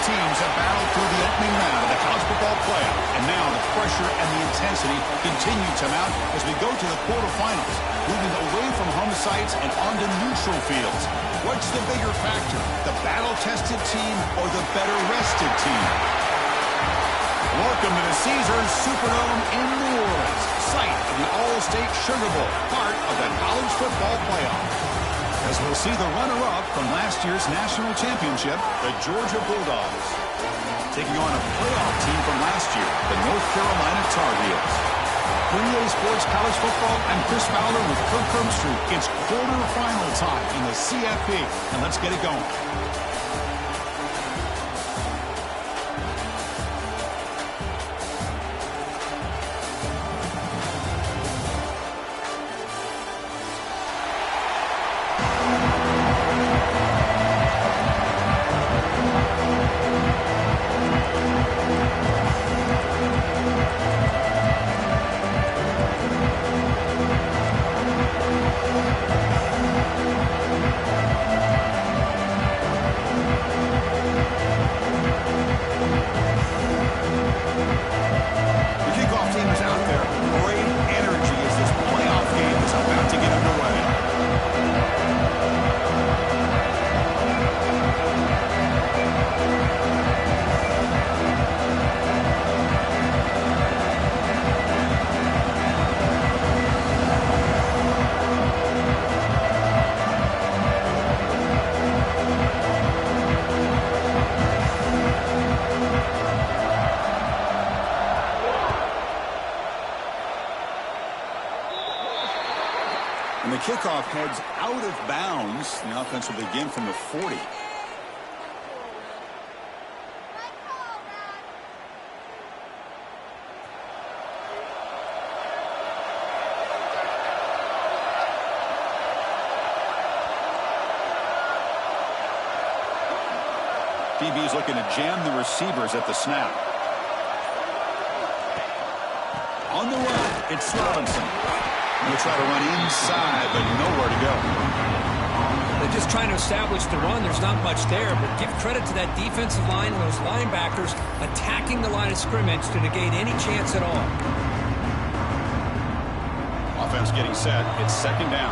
teams have battled through the opening round of the college football playoff, and now the pressure and the intensity continue to mount as we go to the quarterfinals, moving away from home sites and onto neutral fields. What's the bigger factor, the battle-tested team or the better-rested team? Welcome to the Caesars Superdome in New Orleans, site of the All-State Sugar Bowl, part of the college football playoff. As we'll see the runner-up from last year's national championship, the Georgia Bulldogs, taking on a playoff team from last year, the North Carolina Tar Heels. For EA Sports College Football, I'm Chris Fowler with Kirk Herbstreit. It's quarterfinal time in the CFP, and let's get it going. And the kickoff heads out of bounds. The offense will begin from the 40. DB's looking to jam the receivers at the snap. On the run, it's Robinson. He'll try to run inside, but nowhere to go. They're just trying to establish the run. There's not much there, but give credit to that defensive line and those linebackers attacking the line of scrimmage to negate any chance at all. Offense getting set. It's second down.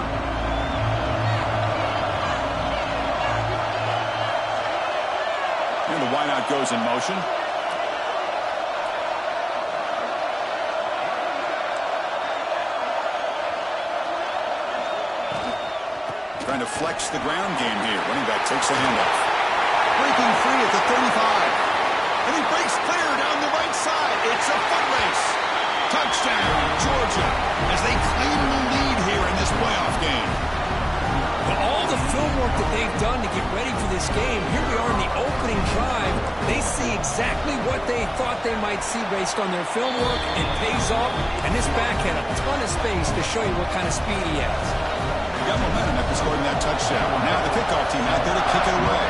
And the wideout goes in motion. Trying to flex the ground game here. Running back takes a handoff. Breaking free at the 35. And he breaks clear down the right side. It's a foot race. Touchdown, Georgia, as they claim the lead here in this playoff game. But all the film work that they've done to get ready for this game, here we are in the opening drive. They see exactly what they thought they might see based on their film work. It pays off, and this back had a ton of space to show you what kind of speed he has. Got momentum after scoring that touchdown. Now the kickoff team out there to kick it away.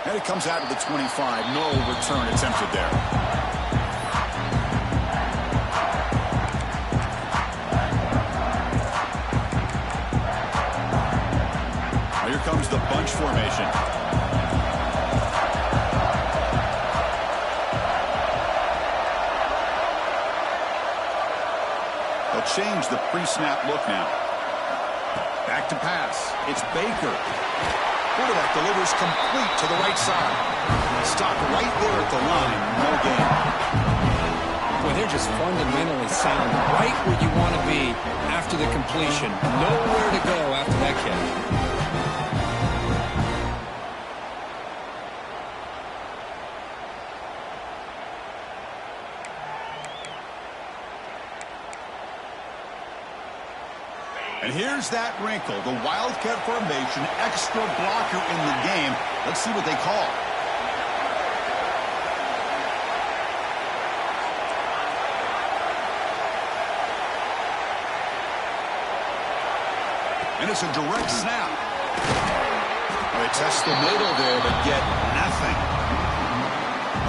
And it comes out to the 25. No return attempted there. Now here comes the bunch formation. Change the pre-snap look now. Back to pass. It's Baker. Quarterback delivers complete to the right side. Stop right there at the line. No gain. Boy, they're just fundamentally sound. Right where you want to be after the completion. Nowhere to go after that catch. And here's that wrinkle, the Wildcat formation, extra blocker in the game. Let's see what they call. And it's a direct snap. They test the middle there, but get nothing.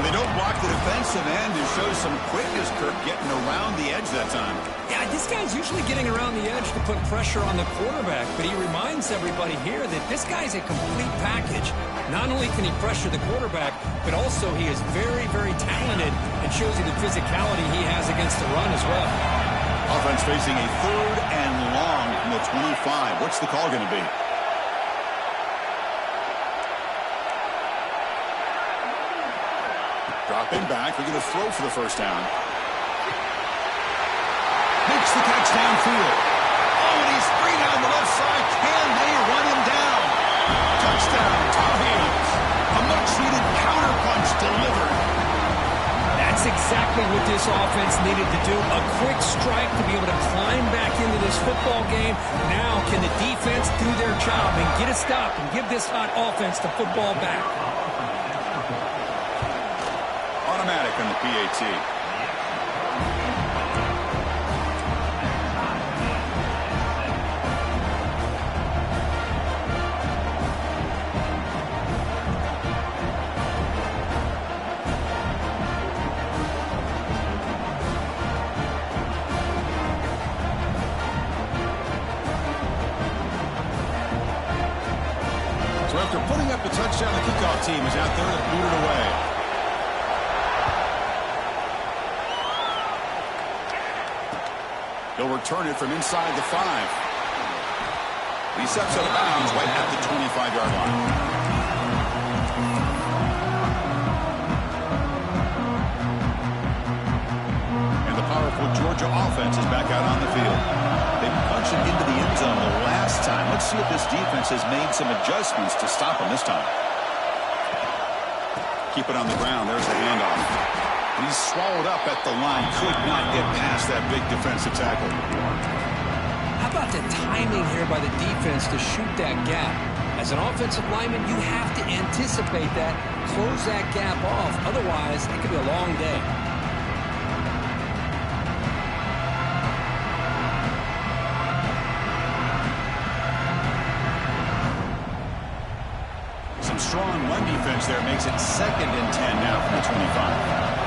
They don't block the defensive end. It shows some quickness, Kirk, getting around the edge that time. Yeah, this guy's usually getting around the edge to put pressure on the quarterback, but he reminds everybody here that this guy's a complete package. Not only can he pressure the quarterback, but also he is very, very talented and shows you the physicality he has against the run as well. Offense facing a 3rd and long from the 25. What's the call going to be? Dropping back. We're going to throw for the first down. Makes the catch downfield. Oh, and he's free down the left side. Can they run him down? Touchdown, Tar Heels. A much-needed counterpunch delivered. That's exactly what this offense needed to do. A quick strike to be able to climb back into this football game. Now can the defense do their job and get a stop and give this hot offense the football back? Automatic on the PAT. So after putting up a touchdown, the kickoff team is out there to boot it away. He'll return it from inside the 5. He steps out of bounds right at the 25-yard line. And the powerful Georgia offense is back out on the field. They punched it into the end zone the last time. Let's see if this defense has made some adjustments to stop them this time. Keep it on the ground. There's the handoff. He's swallowed up at the line. Could not get past that big defensive tackle. How about the timing here by the defense to shoot that gap? As an offensive lineman, you have to anticipate that, close that gap off. Otherwise, it could be a long day. Some strong run defense there makes it 2nd and 10 now from the 25.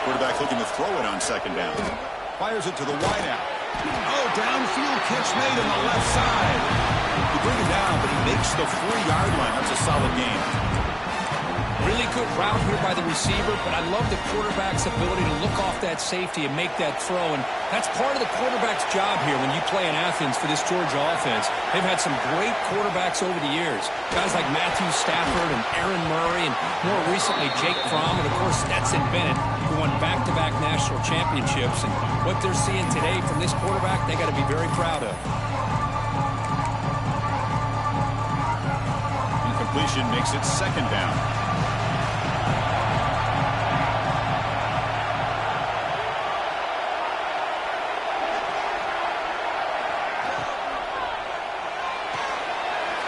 Quarterback looking to throw it on 2nd down. Fires it to the wideout. Oh, downfield catch made on the left side. You bring it down, but he makes the 4-yard line. That's a solid game. Really good route here by the receiver, but I love the quarterback's ability to look off that safety and make that throw. And that's part of the quarterback's job here when you play in Athens for this Georgia offense. They've had some great quarterbacks over the years. Guys like Matthew Stafford and Aaron Murray and more recently Jake Fromm and, of course, Stetson Bennett, who won back-to-back national championships. And what they're seeing today from this quarterback, they got to be very proud of. Incompletion makes it 2nd down.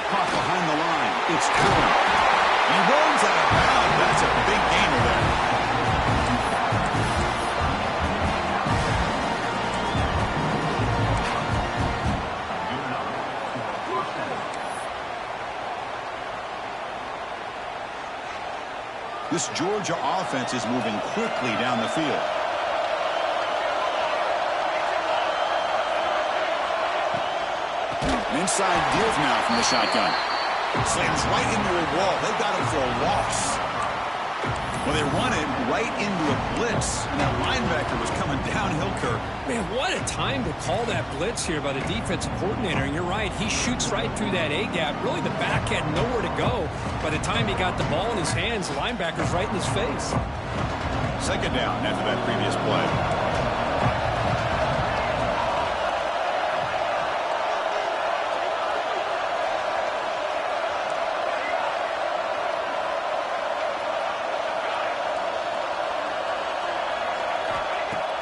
Caught behind the line. It's Curran. He runs out of bounds. That's a big gainer there. This Georgia offense is moving quickly down the field. An inside give now from the shotgun. Slams right into a wall. They got him for a loss. Well, they run it right into a blitz, and that linebacker was coming downhill, Kirk. Man, what a time to call that blitz here by the defensive coordinator. And you're right, he shoots right through that A-gap. Really, the back had nowhere to go. By the time he got the ball in his hands, the linebacker's right in his face. 2nd down after that previous play.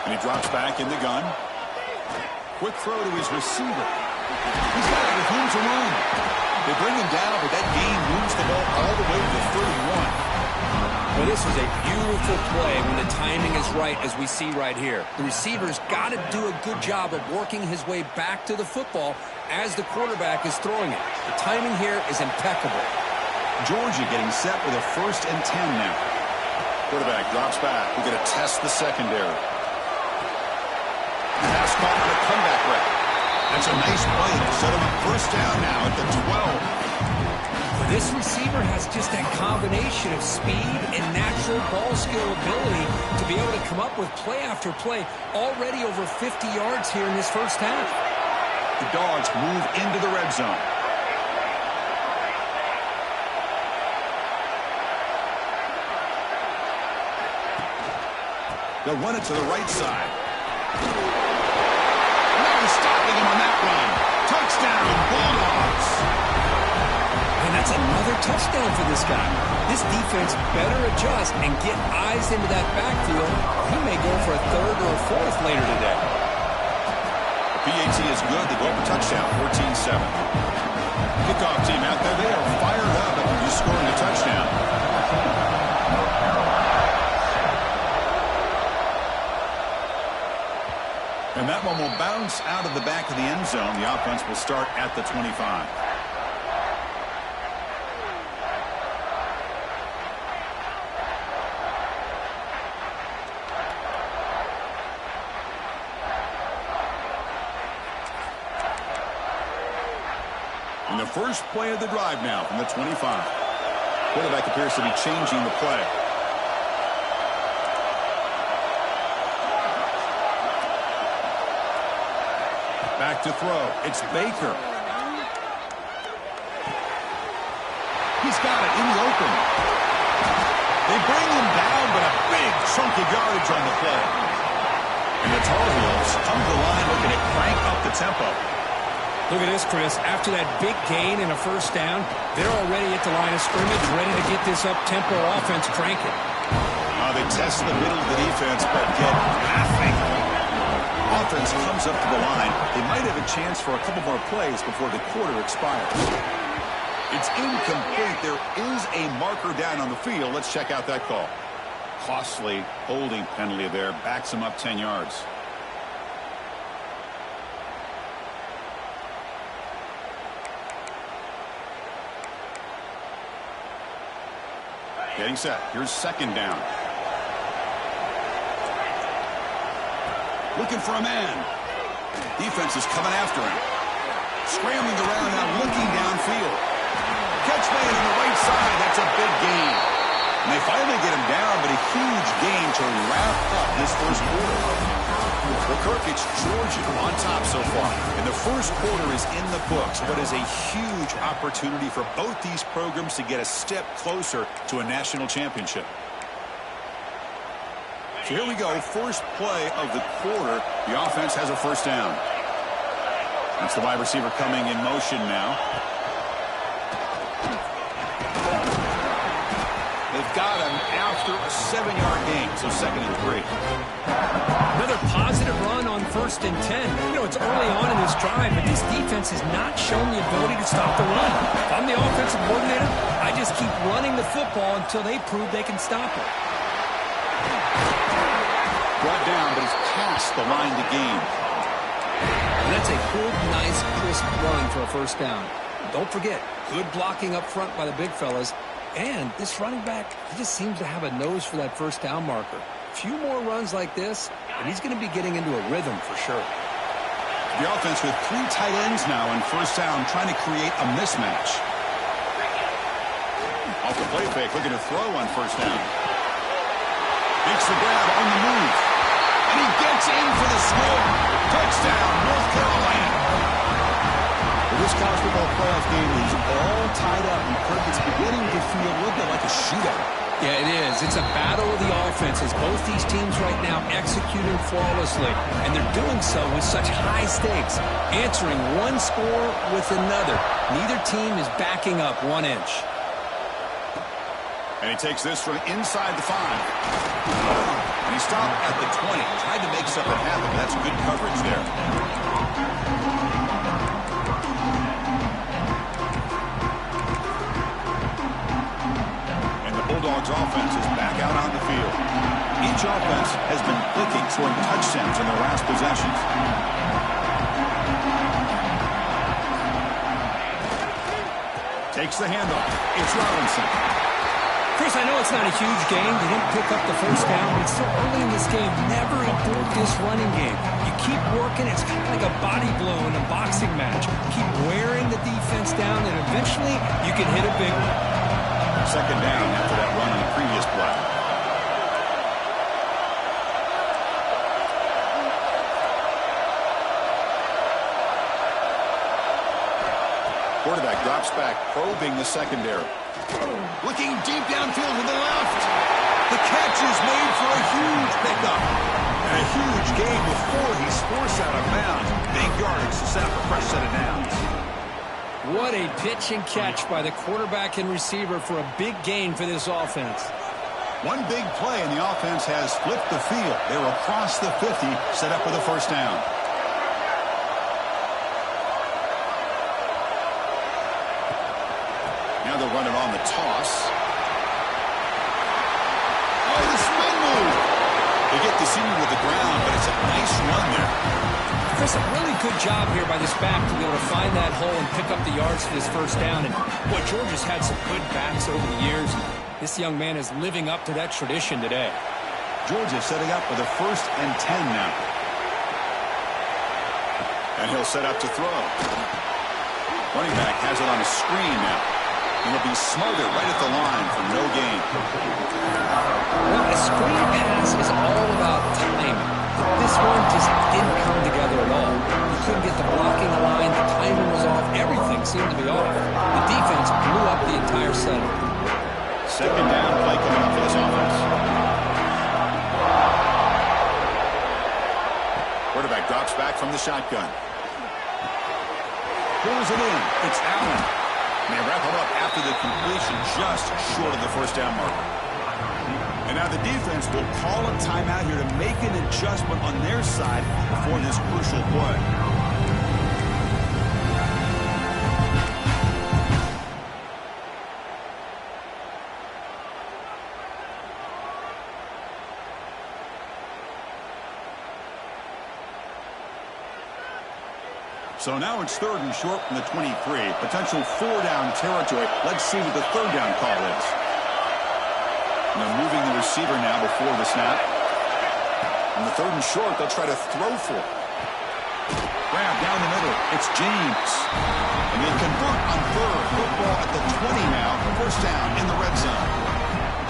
And he drops back in the gun. Quick throw to his receiver. He's got it with room to run. They bring him down, but that gain moves the ball all the way to the 31. Well, this is a beautiful play when the timing is right, as we see right here. The receiver's got to do a good job of working his way back to the football as the quarterback is throwing it. The timing here is impeccable. Georgia getting set with a 1st and 10 now. Quarterback drops back. We're going to test the secondary. Pass caught on a comeback route. That's a nice play to set him up 1st down now at the 12. This receiver has just that combination of speed and natural ball skill ability to be able to come up with play after play. Already over 50 yards here in this 1st half. The Dogs move into the red zone. They'll run it to the right side. No stopping him on that run. Touchdown, Bulldogs. And that's another touchdown for this guy. This defense better adjust and get eyes into that backfield, or he may go for a 3rd or a 4th later today. The PAT is good. They go up a touchdown, 14-7. Kickoff team out there. They are fired up after just scoring a touchdown. And that one will bounce out of the back of the end zone. The offense will start at the 25. And the first play of the drive now from the 25. Quarterback appears to be changing the play. Back to throw. It's Baker. He's got it in the open. They bring him down, but a big chunk of yardage on the play. And the Tar Heels come to the line looking to crank up the tempo. Look at this, Chris. After that big gain and a 1st down, they're already at the line of scrimmage, ready to get this up-tempo offense cranking. They test the middle of the defense, but get nothing. Offense comes up to the line. They might have a chance for a couple more plays before the quarter expires. It's incomplete. There is a marker down on the field. Let's check out that call. Costly holding penalty there. Backs him up 10 yards. Getting set. Here's 2nd down. Looking for a man. Defense is coming after him. Scrambling around now, looking downfield. Catch made on the right side. That's a big gain. And they finally get him down, but a huge gain to wrap up this 1st quarter. Well, Kirk, it's Georgia on top so far. And the 1st quarter is in the books, but is a huge opportunity for both these programs to get a step closer to a national championship. So here we go, 1st play of the quarter. The offense has a 1st down. That's the wide receiver coming in motion now. They've got him after a 7-yard gain, so 2nd and 3. Another positive run on 1st and 10. You know, it's early on in this drive, but this defense has not shown the ability to stop the run. If I'm the offensive coordinator, I just keep running the football until they prove they can stop it. Brought down, but he's past the line to gain. And that's a good, nice, crisp run for a 1st down. Don't forget, good blocking up front by the big fellas. And this running back, he just seems to have a nose for that 1st down marker. A few more runs like this, and he's going to be getting into a rhythm for sure. The offense with 3 tight ends now in 1st down, trying to create a mismatch. Off the play fake, looking to throw on 1st down. Makes the grab on the move. And he gets in for the score. Touchdown, North Carolina. Well, this college football playoff game is all tied up, and Kirk, it's beginning to feel a little bit like a shootout. Yeah, it is. It's a battle of the offenses. Both these teams right now executing flawlessly, and they're doing so with such high stakes, answering one score with another. Neither team is backing up 1 inch. And he takes this from inside the 5. And he stopped at the 20. Tried to make something happen, but that's good coverage there. And the Bulldogs offense is back out on the field. Each offense has been clicking, scoring touchdowns in their last possessions. Takes the handoff. It's Robinson. Chris, I know it's not a huge game. They didn't pick up the first down, but it's still early in this game. Never abort this running game. You keep working. It's kind of like a body blow in a boxing match. Keep wearing the defense down, and eventually you can hit a big one. Second down after that run on the previous play. Quarterback drops back, probing the secondary. Looking deep downfield to the left. The catch is made for a huge pickup. And a huge gain before he's forced out of bounds. Big yardage to set up a fresh set of downs. What a pitch and catch by the quarterback and receiver for a big gain for this offense. One big play and the offense has flipped the field. They were across the 50, set up for the first down. Now they'll run it on the toss. Oh, the spin move. They get the senior to the ground, but it's a nice run there. Chris, a really good job here by this back to be able to find that hole and pick up the yards for this first down. And boy, Georgia's had some good backs over the years. This young man is living up to that tradition today. Georgia setting up with a 1st and 10 now. And he'll set up to throw. Running back has it on a screen now. And he'll be smothered right at the line for no gain. Well, a screen pass is all about timing. This one just didn't come together at all. You couldn't get the blocking line, the timing was off, everything seemed to be off. The defense blew up the entire setup. Second down play coming up for this offense. Quarterback drops back from the shotgun. Pulls it in. It's Allen. And they wrap it up after the completion, just short of the first down marker. And now the defense will call a timeout here to make an adjustment on their side before this crucial play. So now it's 3rd and short from the 23. Potential 4-down territory. Let's see what the 3rd down call is. And they're moving the receiver now before the snap. On the 3rd and short, they'll try to throw for it. Grab down the middle. It's James. And they convert on 3rd. Football at the 20 now. First down in the red zone.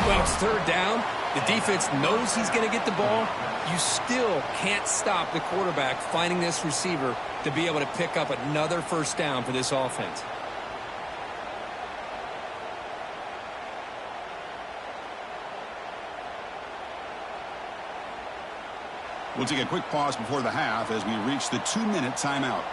Well, it's 3rd down. The defense knows he's going to get the ball. You still can't stop the quarterback finding this receiver to be able to pick up another first down for this offense. We'll take a quick pause before the half as we reach the 2-minute timeout.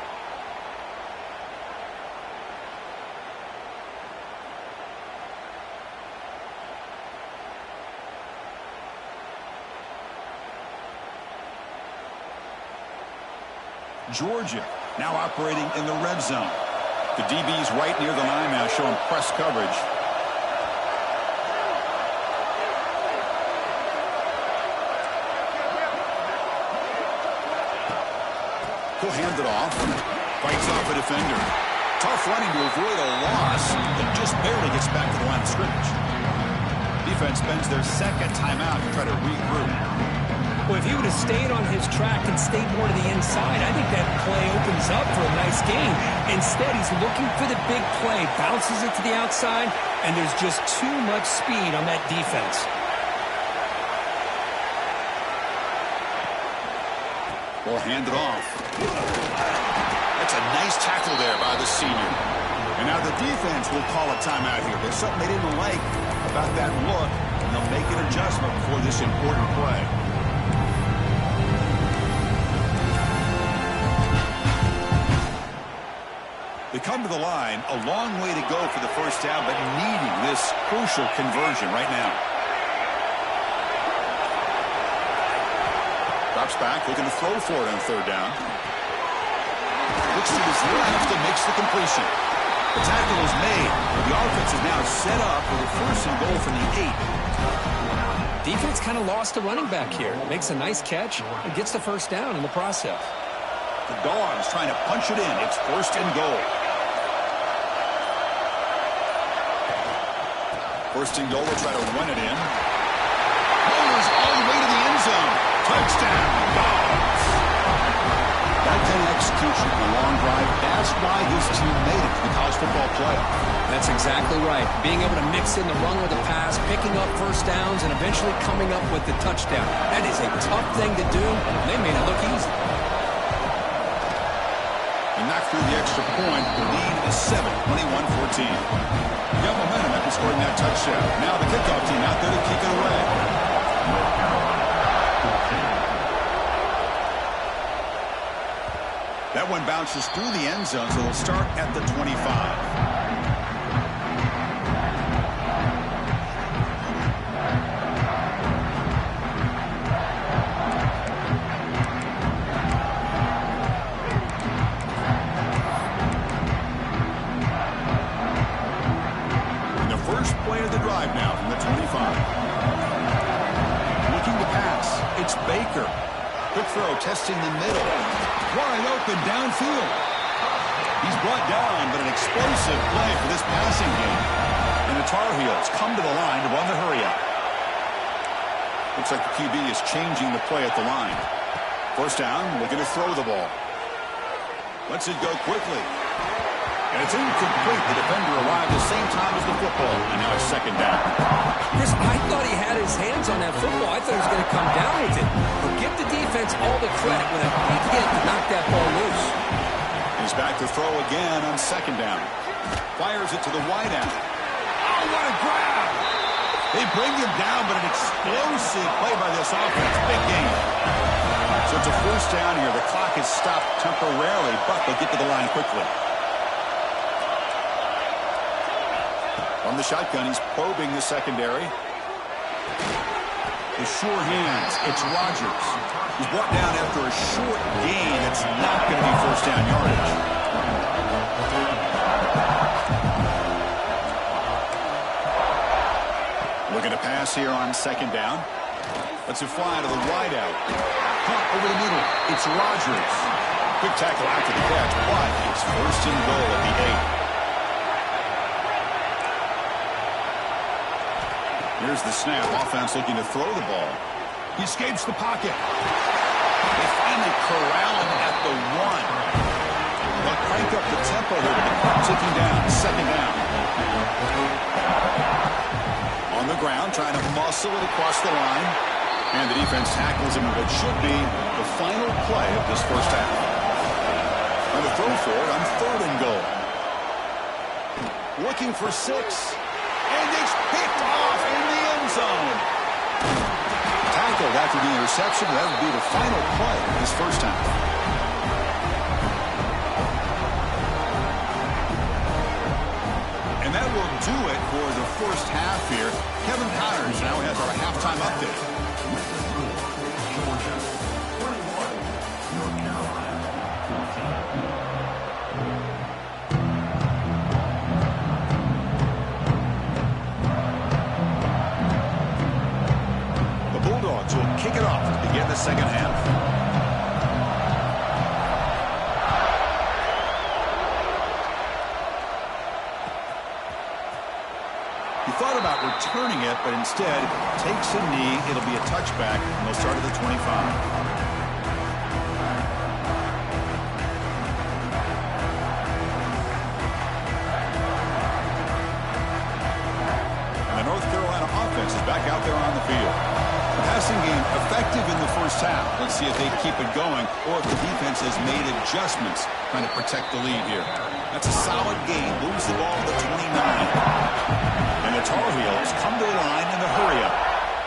Georgia now operating in the red zone. The DB's right near the line now showing press coverage. He'll hand it off. Fights off a defender. Tough running to avoid a loss, and just barely gets back to the line of scrimmage. Defense spends their second timeout to try to regroup. Well, if he would have stayed on his track and stayed more to the inside, I think that play opens up for a nice gain. Instead, he's looking for the big play, bounces it to the outside, and there's just too much speed on that defense. Well, hand it off. That's a nice tackle there by the senior. And now the defense will call a timeout here. There's something they didn't like about that look, and they'll make an adjustment before this important play. They come to the line, a long way to go for the first down, but needing this crucial conversion right now. Drops back, looking to throw for it on 3rd down. Looks to his left and makes the completion. The tackle is made. The offense is now set up for the 1st and goal from the 8. Defense kind of lost a running back here. Makes a nice catch and gets the first down in the process. The Dogs trying to punch it in. It's 1st and goal. First and goal, they'll try to run it in. Rolls all the way to the end zone. Touchdown, Dogs. That kind of execution on a long drive, that's why his team made it to the college football playoff. That's exactly right. Being able to mix in the run with the pass, picking up first downs, and eventually coming up with the touchdown. That is a tough thing to do. They made it look easy. And knocked through the extra point. The lead is 7, 21-14. You got momentum after scoring that touchdown. Now the kickoff team out there to kick it away. That one bounces through the end zone, so they'll start at the 25. Now from the 25. Looking to pass. It's Baker. Quick throw, testing the middle. Wide open downfield. He's brought down, but an explosive play for this passing game. And the Tar Heels come to the line to run the hurry up. Looks like the QB is changing the play at the line. First down, looking to throw the ball. Lets it go quickly. And it's incomplete. The defender arrived at the same time as the football. And now it's second down. Chris, I thought he had his hands on that football. I thought he was going to come down with it. But give the defense all the credit with a big hit to knock that ball loose. He's back to throw again on second down. Fires it to the wideout. Oh, what a grab! They bring him down, but an explosive play by this offense. Big game. So it's a first down here. The clock is stopped temporarily, but they'll get to the line quickly. From the shotgun, he's probing the secondary. The sure hands. It's Rodgers. He's brought down after a short gain. It's not going to be first down yardage. Looking to pass here on second down. Lets it fly to the wideout. Pump over the middle. It's Rodgers. Quick tackle after the catch, but it's first and goal at the 8. Here's the snap. Offense looking to throw the ball. He escapes the pocket. They finally corral him at the 1. They'll crank up the tempo here. The clock ticking down. Second down. On the ground, trying to muscle it across the line. And the defense tackles him in what should be the final play of this first half. On the throw for it on third and goal. Looking for 6. And it's picked off in the end zone. Tackled after the interception. That would be the final play of this first half. And that will do it for the first half here. Kevin Connors now has our halftime update. Will kick it off to begin the second half. He thought about returning it, but instead takes a knee. It'll be a touchback, and they'll start at the 25. Is back out there on the field. The passing game effective in the first half. Let's see if they keep it going or if the defense has made adjustments trying to protect the lead here. That's a solid game. Moves the ball to the 29. And the Tar Heels come to the line in the hurry up.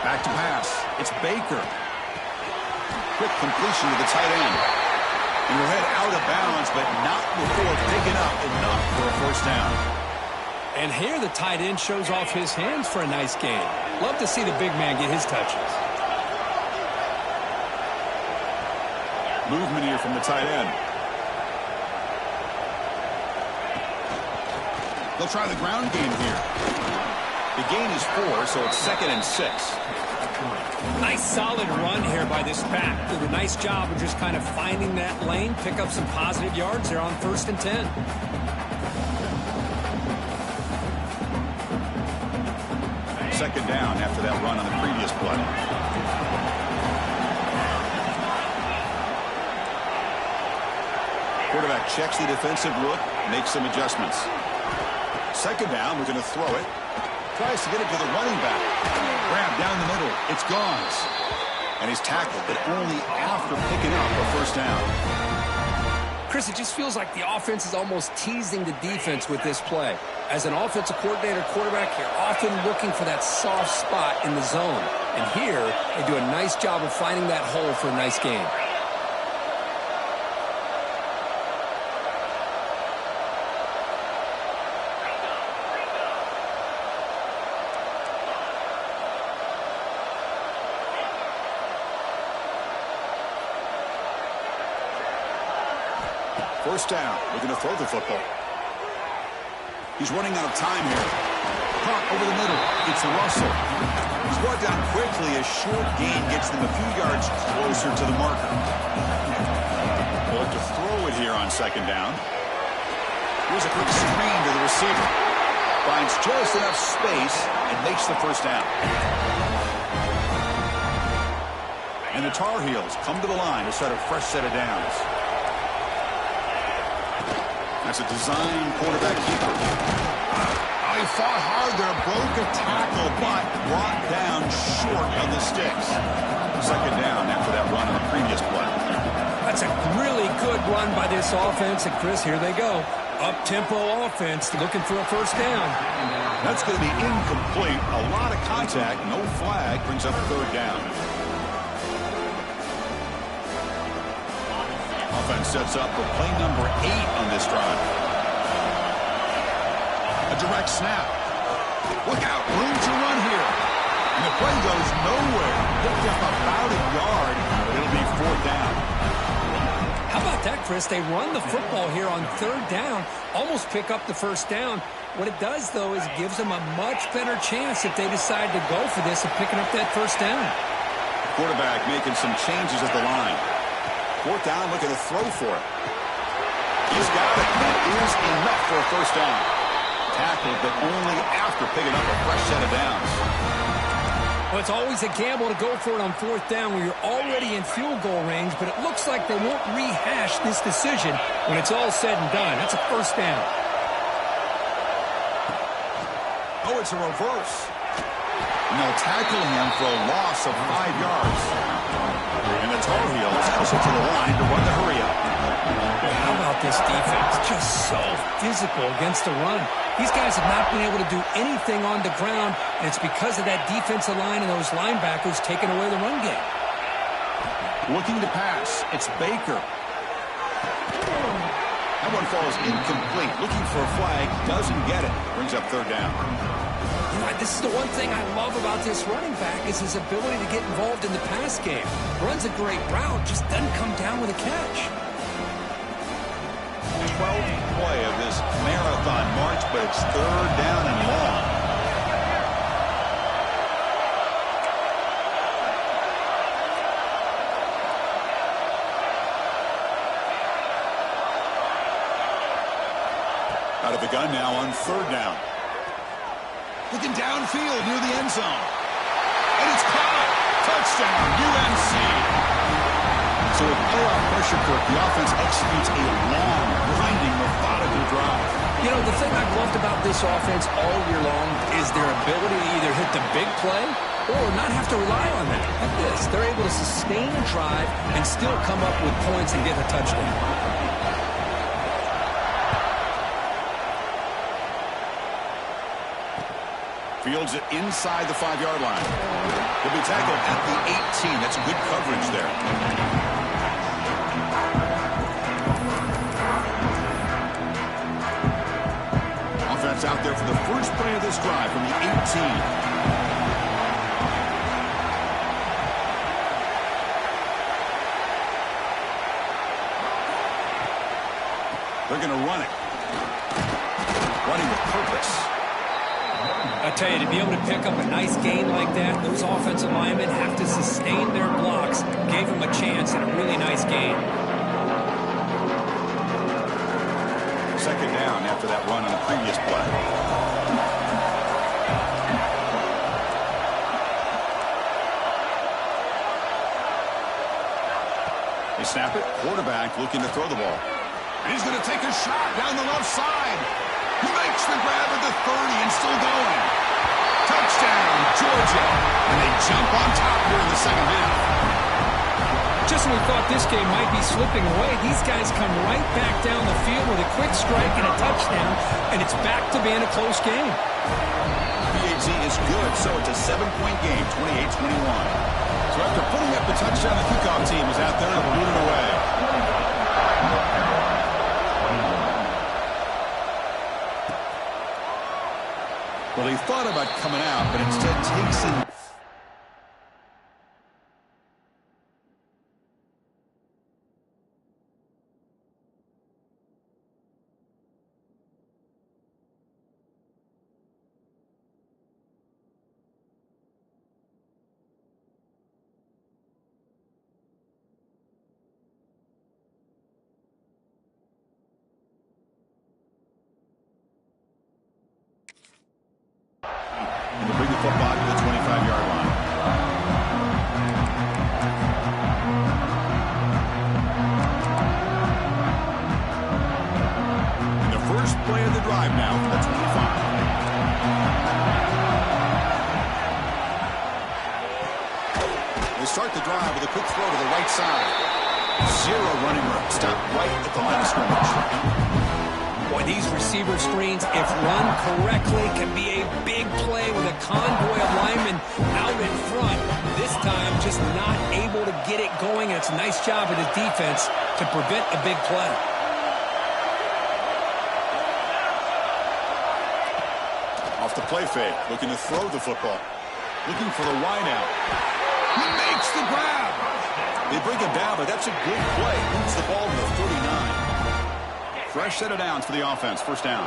Back to pass. It's Baker. Quick completion to the tight end. And we'll head out of bounds, but not before picking up enough for a first down. And here the tight end shows off his hands for a nice game. Love to see the big man get his touches. Movement here from the tight end. They'll try the ground game here. The gain is 4, so it's 2nd and 6. Nice solid run here by this back. Did a nice job of just kind of finding that lane, pick up some positive yards there on 1st and 10. second down after that run on the previous play. Quarterback checks the defensive look, makes some adjustments. Second down, we're going to throw it. Tries to get it to the running back. Grab down the middle. It's gone. And he's tackled, but only after picking up a first down. Chris, it just feels like the offense is almost teasing the defense with this play. As an offensive coordinator, quarterback, you're often looking for that soft spot in the zone. And here, they do a nice job of finding that hole for a nice gain. First down. We're going to throw the football. He's running out of time here. Caught over the middle. It's Russell. He's brought down quickly. A short gain gets them a few yards closer to the marker. They'll look to throw it here on second down. Here's a quick screen to the receiver. Finds just enough space and makes the first down. And the Tar Heels come to the line to start a fresh set of downs. That's a design quarterback keeper. He fought hard there, broke a tackle, but brought down short of the sticks. Second down after that run on the previous play. That's a really good run by this offense, and Chris, here they go. Up-tempo offense looking for a first down. That's going to be incomplete. A lot of contact, no flag, brings up third down. Offense sets up for play number 8 on this drive. A direct snap. Look out, room to run here. And the play goes nowhere. Picked up about a yard. It'll be fourth down. How about that, Chris? They run the football here on third down, almost pick up the first down. What it does, though, is it gives them a much better chance if they decide to go for this of picking up that first down. Quarterback making some changes at the line. Fourth down, looking to throw for it. He's got it. That is enough for a first down. Tackled, but only after picking up a fresh set of downs. Well, it's always a gamble to go for it on fourth down where you're already in field goal range, but it looks like they won't rehash this decision when it's all said and done. That's a first down. Oh, it's a reverse. And they'll tackle him for a loss of 5 yards. And the Tar Heels house it to the line to run the hurry-up. How about this defense? Just so physical against the run. These guys have not been able to do anything on the ground, and it's because of that defensive line and those linebackers taking away the run game. Looking to pass. It's Baker. That one falls incomplete. Looking for a flag. Doesn't get it. Brings up third down. You know, this is the one thing I love about this running back is his ability to get involved in the pass game. Runs a great route, just doesn't come down with a catch. 12th play of this marathon march, but it's third down and long. Out of the gun now on third down. Looking downfield near the end zone. And it's caught. Touchdown, UNC. So with playoff pressure, Kirk, the offense executes a long, grinding, methodical drive. You know, the thing I've loved about this offense all year long is their ability to either hit the big play or not have to rely on that. Like this, they're able to sustain a drive and still come up with points and get a touchdown. Fields it inside the 5-yard line. He'll be tackled at the 18. That's good coverage there. Offense out there for the first play of this drive from the 18. They're going to run it. Running with purpose. I tell you, to be able to pick up a nice gain like that, those offensive linemen have to sustain their blocks. Gave them a chance and a really nice gain. Second down after that run on the previous play. They snap it. Quarterback looking to throw the ball. And he's going to take a shot down the left side. He makes the grab at the 30 and still going. Touchdown, Georgia. And they jump on top here in the second half. Just when we thought this game might be slipping away, these guys come right back down the field with a quick strike and a touchdown, and it's back to being a close game. PAT is good, so it's a 7-point game, 28-21. So after putting up the touchdown, the kickoff team is out there to boot it away. Well, he thought about coming out, but instead takes in. And they bring the football to the 25-yard line. And the first play of the drive now for the 25. They start the drive with a quick throw to the right side. Zero running room. Stop right at the line of scrimmage. Boy, these receiver screens, if run correctly, can be a big play with a convoy of linemen out in front. This time, just not able to get it going. And it's a nice job of the defense to prevent a big play. Off the play fake, looking to throw the football. Looking for the wide out. He makes the grab. They bring him down, but that's a good play. Moves the ball to the 39. Fresh set of downs for the offense. First down.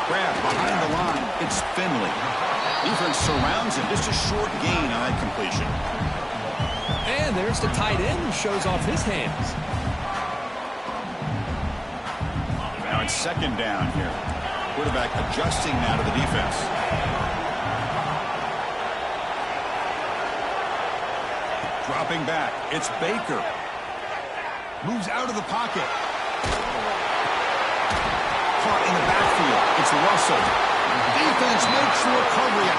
Grab behind the line. It's Finley. Defense surrounds him. Just a short gain on that completion. And there's the tight end who shows off his hands. Now it's second down here. Quarterback adjusting now to the defense. Dropping back, it's Baker. Moves out of the pocket. Caught in the backfield, it's Russell. Defense makes the recovery.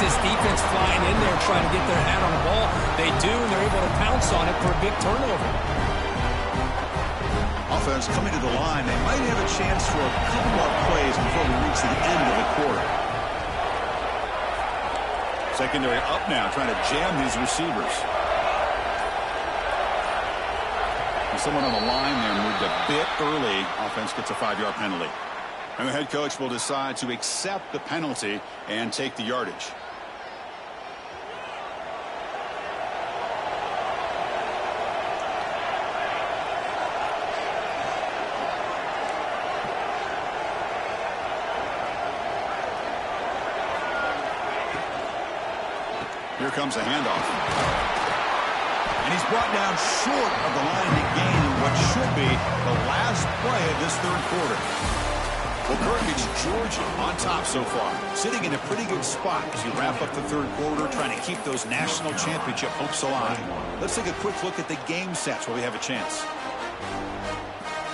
This defense flying in there trying to get their hat on the ball. They do, and they're able to pounce on it for a big turnover. Offense coming to the line. They might have a chance for a couple more plays before we reach the end of the quarter. Secondary up now, trying to jam these receivers. And someone on the line there moved a bit early. Offense gets a 5-yard penalty. And the head coach will decide to accept the penalty and take the yardage. Here comes a handoff. And he's brought down short of the line to gain what should be the last play of this third quarter. Well, Kirk, it's Georgia on top so far, sitting in a pretty good spot as you wrap up the third quarter, trying to keep those national championship hopes alive. Let's take a quick look at the game sets where we have a chance.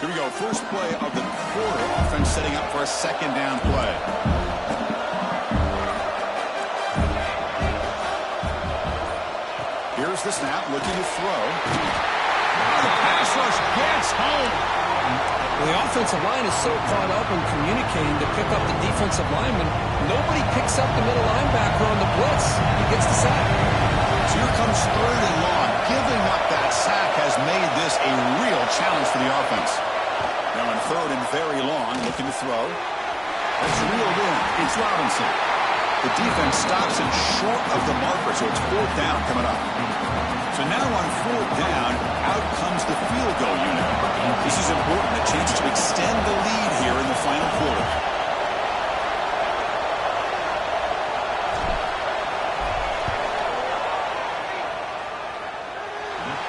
Here we go. First play of the quarter. Offense setting up for a second down play. Here's the snap, looking to throw. Oh, the pass rush gets home. The offensive line is so caught up in communicating to pick up the defensive lineman. Nobody picks up the middle linebacker on the blitz. He gets the sack. So here comes third and long. Giving up that sack has made this a real challenge for the offense. Now on third and very long, looking to throw. That's reeled in. It's Robinson. The defense stops him short of the marker, so it's 4th down coming up. So now on 4th down, out comes the field goal unit. This is important, a chance to extend the lead here in the final quarter.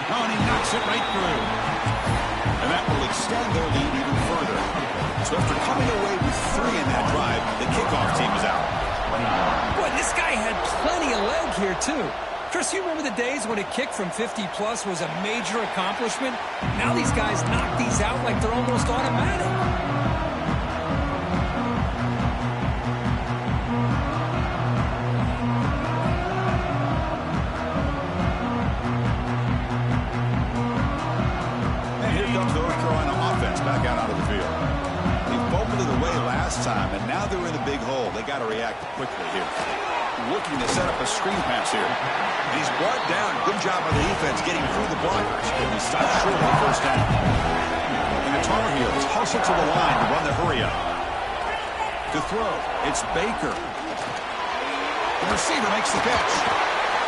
Oh, and he knocks it right through. And that will extend their lead even further. So after coming away with 3 in that drive, the kickoff team is out. Boy, this guy had plenty of leg here, too. Chris, you remember the days when a kick from 50-plus was a major accomplishment? Now these guys knock these out like they're almost automatic. And here comes the North Carolina offense back out onto the field. They fumbled it away last time, and now they're in a big hole. They got to react quickly here. Looking to set up a screen pass here. And he's brought down. Good job on the defense getting through the blockers. And he stopped short of the 1st down. And the Tar Heels hustle to the line to run the hurry up. To throw, it's Baker. The receiver makes the catch.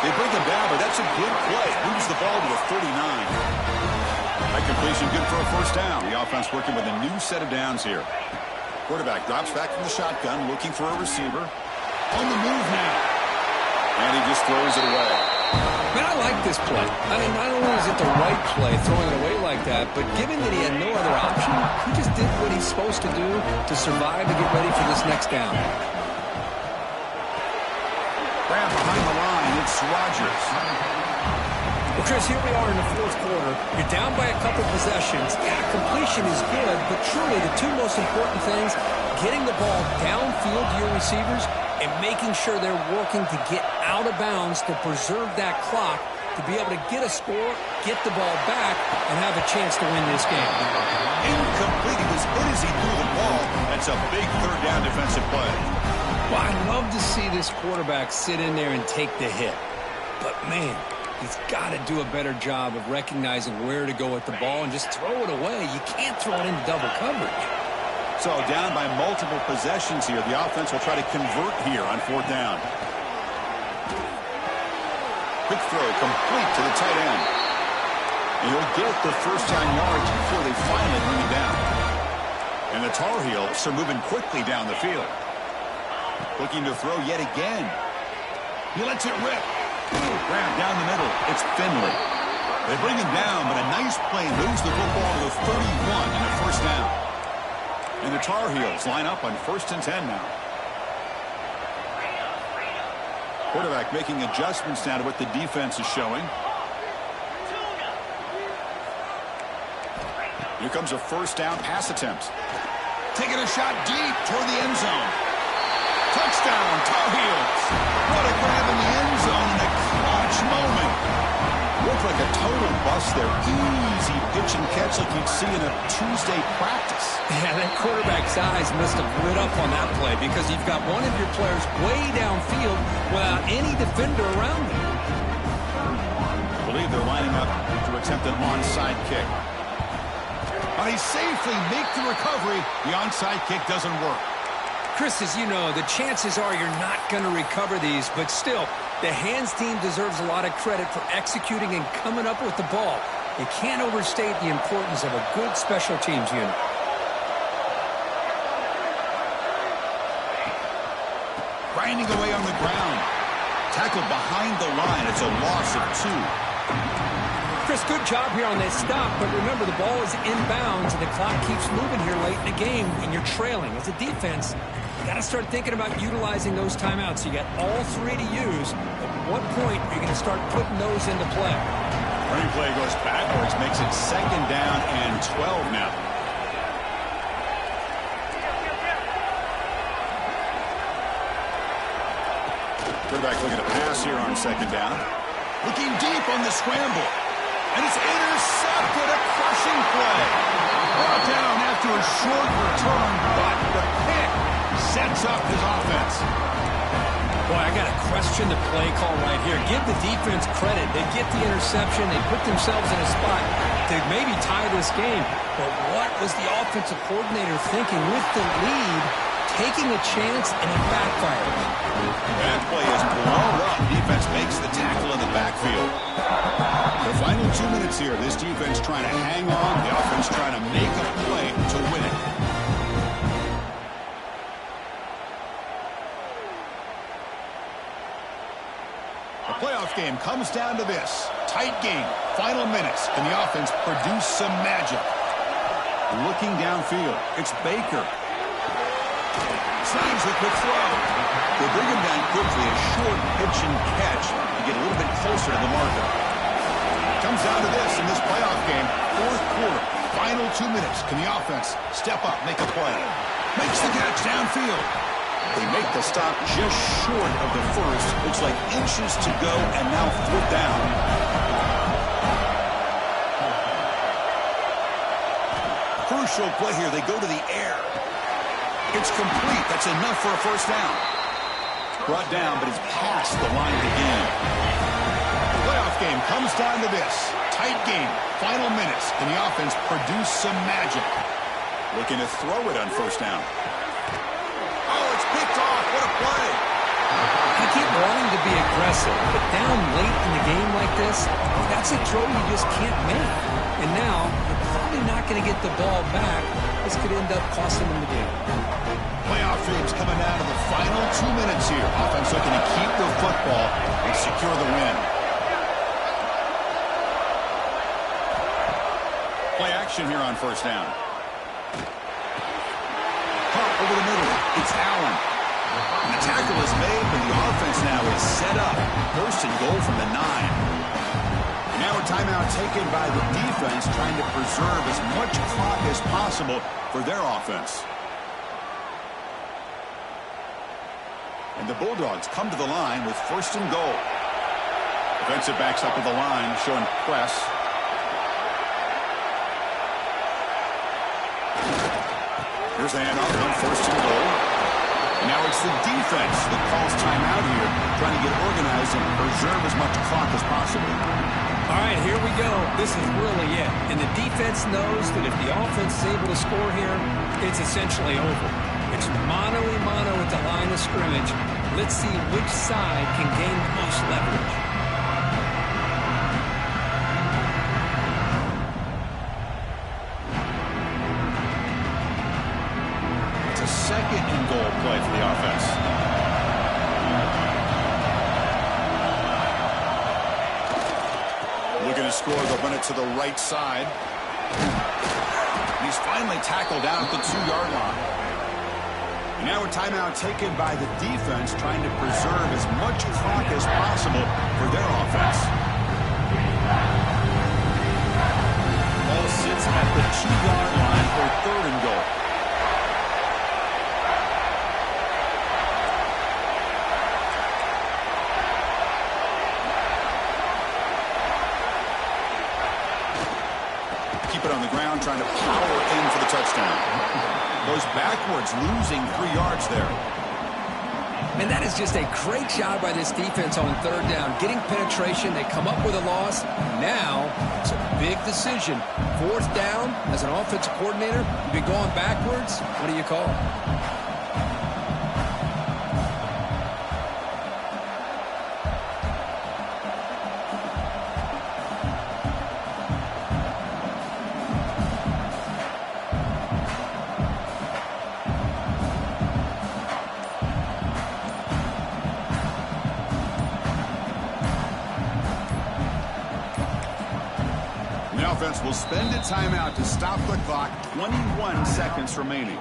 They bring him down, but that's a good play. Moves the ball to the 39. That completion good for a 1st down. The offense working with a new set of downs here. Quarterback drops back from the shotgun, looking for a receiver. On the move now. And he just throws it away. Man, I like this play. I mean, not only is it the right play, throwing it away like that, but given that he had no other option, he just did what he's supposed to do to survive and get ready for this next down. Grab behind the line. It's Rodgers. Well, Chris, here we are in the 4th quarter. You're down by a couple possessions. Yeah, completion is good, but truly the 2 most important things, getting the ball downfield to your receivers and making sure they're working to get out of bounds to preserve that clock to be able to get a score, get the ball back, and have a chance to win this game. Incomplete. He was hit as he threw the ball. That's a big 3rd down defensive play. Well, I'd love to see this quarterback sit in there and take the hit. But, man, he's got to do a better job of recognizing where to go with the ball and just throw it away. You can't throw it into double coverage. So down by multiple possessions here. The offense will try to convert here on 4th down. Quick throw complete to the tight end. And he'll get the 1st down yards before they finally bring him down. And the Tar Heels are moving quickly down the field. Looking to throw yet again. He lets it rip. Grab down the middle. It's Finley. They bring him down, but a nice play moves the football to the 31 and a 1st down. And the Tar Heels line up on 1st and 10 now. Quarterback making adjustments now to what the defense is showing. Here comes a 1st down pass attempt. Taking a shot deep toward the end zone. Touchdown, Tar Heels. What a grab in the end zone in a clutch moment. Looked like a total bust there. Easy pitch and catch like you'd see in a Tuesday practice. Yeah, that quarterback's eyes must have lit up on that play because you've got one of your players way downfield without any defender around him. I believe they're lining up to attempt an onside kick. But he safely makes the recovery. The onside kick doesn't work. Chris, as you know, the chances are you're not going to recover these, but still, the hands team deserves a lot of credit for executing and coming up with the ball. They can't overstate the importance of a good special teams unit. Grinding away on the ground. Tackled behind the line. It's a loss of 2. Chris, good job here on that stop, but remember the ball is inbounds and the clock keeps moving here late in the game and you're trailing. As a defense, you got to start thinking about utilizing those timeouts. You got all 3 to use. At what point are you going to start putting those into play? Running play goes backwards, makes it 2nd down and 12 now. Quarterback looking to pass here on 2nd down. Looking deep on the scramble. And it's intercepted, a crushing play. Brought down after a short return, but the pick sets up his offense. Boy, I got to question the play call right here. Give the defense credit. They get the interception. They put themselves in a spot to maybe tie this game. But what was the offensive coordinator thinking with the lead? taking a chance, and it backfired. That play is blown up. Defense makes the tackle in the backfield. The final 2 minutes here. This defense trying to hang on. The offense trying to make a play to win it. The playoff game comes down to this. Tight game. Final minutes. Can the offense produce some magic? Looking downfield. It's Baker. Signs the quick throw. They bring him down quickly. A short pitch and catch to get a little bit closer to the marker. Comes down to this in this playoff game. Fourth quarter. Final 2 minutes. Can the offense step up, make a play? Makes the catch downfield. They make the stop just short of the first. Looks like inches to go, and now fourth down. Crucial play here. They go to the air. It's complete. That's enough for a first down. Brought down, but it's past the line to gain. The playoff game comes down to this. Tight game. Final minutes. Can the offense produce some magic? Looking to throw it on first down. Oh, it's picked off. What a play. I keep wanting to be aggressive, but down late in the game like this, that's a throw you just can't make. And now, they're probably not going to get the ball back. This could end up costing them the game. Playoff games coming down to the final 2 minutes here. Offense looking to keep the football and secure the win. Play action here on first down. Pump over the middle. It's Allen. And the tackle is made, but the offense now is set up. First and goal from the 9. Now a timeout taken by the defense, trying to preserve as much clock as possible for their offense. And the Bulldogs come to the line with first and goal. Defensive backs up to the line, showing press. Here's the handoff on first and goal. And now it's the defense that calls timeout here, trying to get organized and preserve as much clock as possible. All right, here we go. This is really it. And the defense knows that if the offense is able to score here, it's essentially over. It's mano-a-mano at the line of scrimmage. Let's see which side can gain the most leverage. It's a second and goal play for the offense. Looking to score, they'll run it to the right side. He's finally tackled down at the 2-yard line. And now a timeout taken by the defense, trying to preserve as much clock as possible for their offense. Ball sits at the 2-yard line for third and goal. Keep it on the ground, trying to power in for the touchdown. Goes backwards, losing 3 yards there. And that is just a great job by this defense on third down. Getting penetration, they come up with a loss. Now, it's a big decision. Fourth down, as an offensive coordinator, you've been going backwards. What do you call? Offense will spend a timeout to stop the clock. 21 seconds remaining.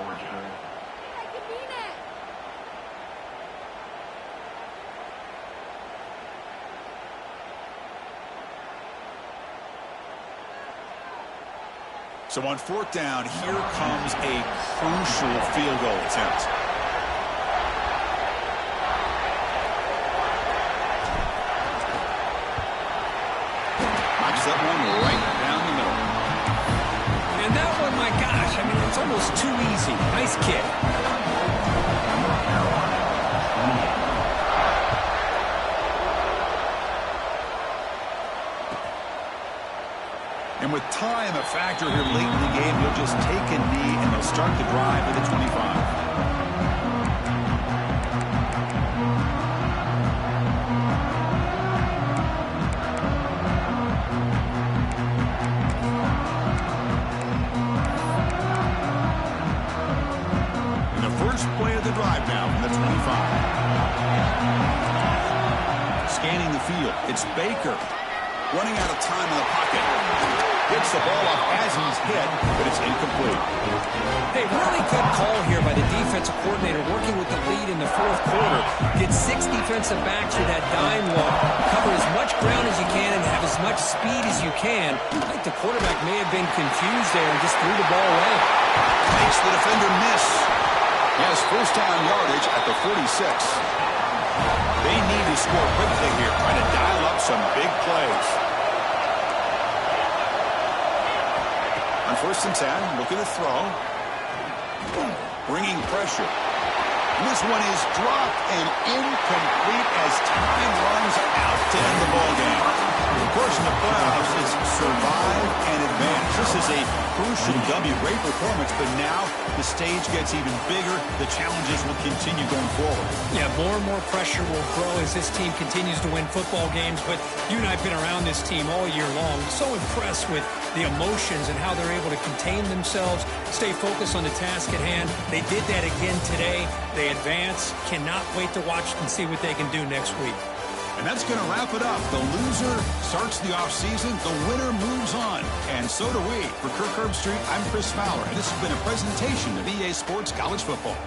So on fourth down, here comes a crucial field goal attempt. Knocks that one right down the middle. And that one, my gosh, I mean, it's almost too easy. Nice kick. And with time a factor here late in the game, he'll just take a knee and they'll start the drive at the 25. play of the drive now from the 25. Scanning the field, it's Baker. Running out of time in the pocket. Gets the ball off as he's hit, but it's incomplete. Hey, really good call here by the defensive coordinator working with the lead in the fourth quarter. Get 6 defensive backs with that dime look. Cover as much ground as you can and have as much speed as you can. I think the quarterback may have been confused there and just threw the ball away. Makes the defender miss. He has first down yardage at the 46. They need to score quickly here, trying to dial up some big plays. On 1st and 10, looking to throw. Bringing pressure. And this one is dropped and incomplete as time runs out to end the ballgame. Of course, in the playoffs, it's survive and advance. This is a crucial W. Great performance, but now the stage gets even bigger. The challenges will continue going forward. Yeah, more and more pressure will grow as this team continues to win football games. But you and I have been around this team all year long. So impressed with the emotions and how they're able to contain themselves, stay focused on the task at hand. They did that again today. They advance. Cannot wait to watch and see what they can do next week. And that's going to wrap it up. The loser starts the offseason. The winner moves on. And so do we. For Kirk Herbstreit, I'm Chris Fowler. And this has been a presentation of EA Sports College Football.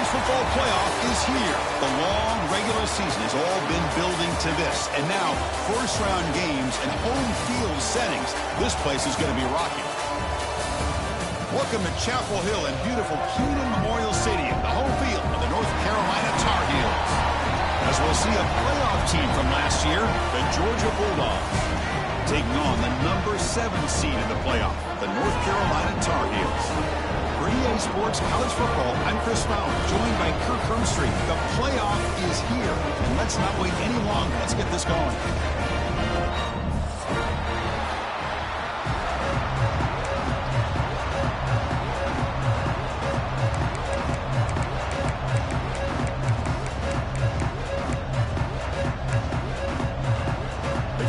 football playoff is here. The long regular season has all been building to this. And now, first-round games and home field settings. This place is going to be rocking. Welcome to Chapel Hill and beautiful Keenan Memorial Stadium, the home field of the North Carolina Tar Heels. As we'll see a playoff team from last year, the Georgia Bulldogs, taking on the number 7 seed in the playoff, the North Carolina Tar Heels. For EA Sports College Football, I'm Chris Fowler, joined by Kirk Hermstreet. The playoff is here, and let's not wait any longer. Let's get this going.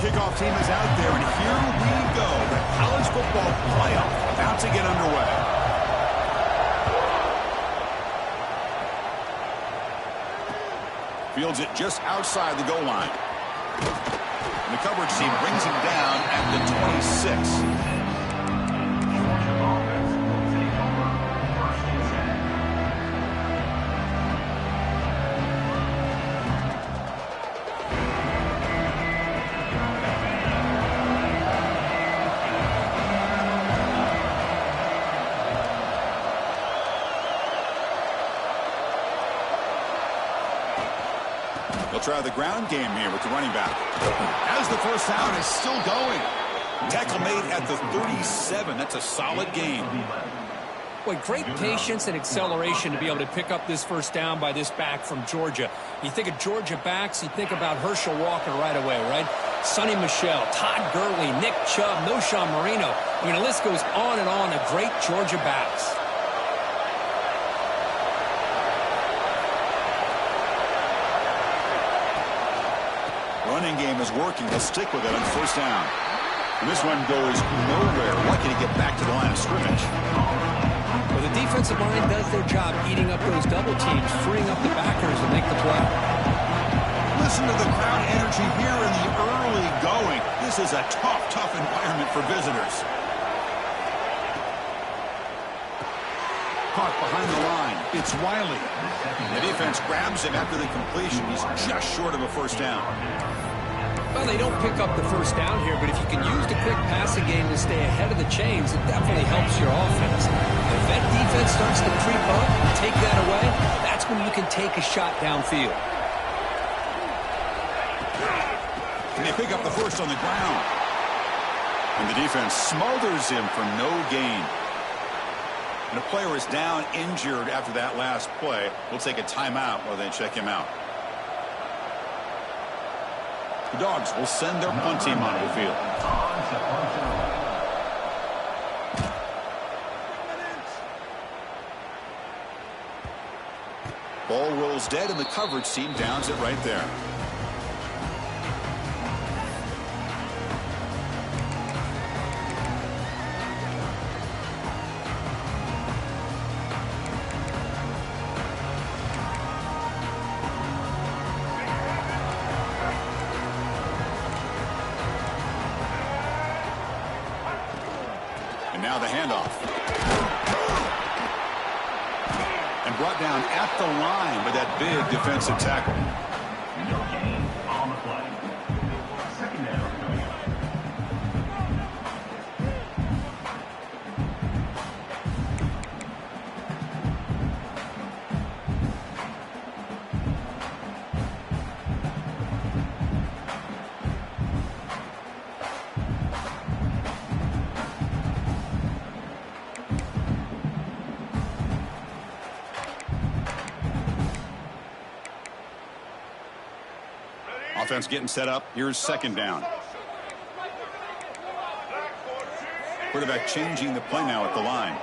Kickoff team is out there, and here we go. The college football playoff about to get underway. Fields it just outside the goal line. And the coverage team brings him down at the 26. They'll try the ground game here with the running back. As the first down is still going. Tackle made at the 37. That's a solid gain. Boy, great patience and acceleration to be able to pick up this first down by this back from Georgia. You think of Georgia backs, you think about Herschel Walker right away, right? Sonny Michel, Todd Gurley, Nick Chubb, Noshawn Marino. I mean, the list goes on and on of great Georgia backs. Running game is working. They'll stick with it on first down. And this one goes nowhere. Lucky to get back to the line of scrimmage. Well, the defensive line does their job eating up those double teams, freeing up the backers to make the play. Listen to the crowd energy here in the early going. This is a tough environment for visitors. Caught behind the line. It's Wiley. The defense grabs him after the completion. He's just short of a first down. Well, they don't pick up the first down here, but if you can use the quick passing game to stay ahead of the chains, it definitely helps your offense. If that defense starts to creep up and take that away, that's when you can take a shot downfield. And they pick up the first on the ground. And the defense smothers him for no gain. And the player is down injured after that last play. We'll take a timeout while they check him out. The Dogs will send their punt team onto the field. Ball rolls dead, and the coverage team downs it right there. Now the handoff. And brought down at the line with that big defensive tackle. No gain on the play. Second down. Offense getting set up. Here's second down. Quarterback changing the play now at the line.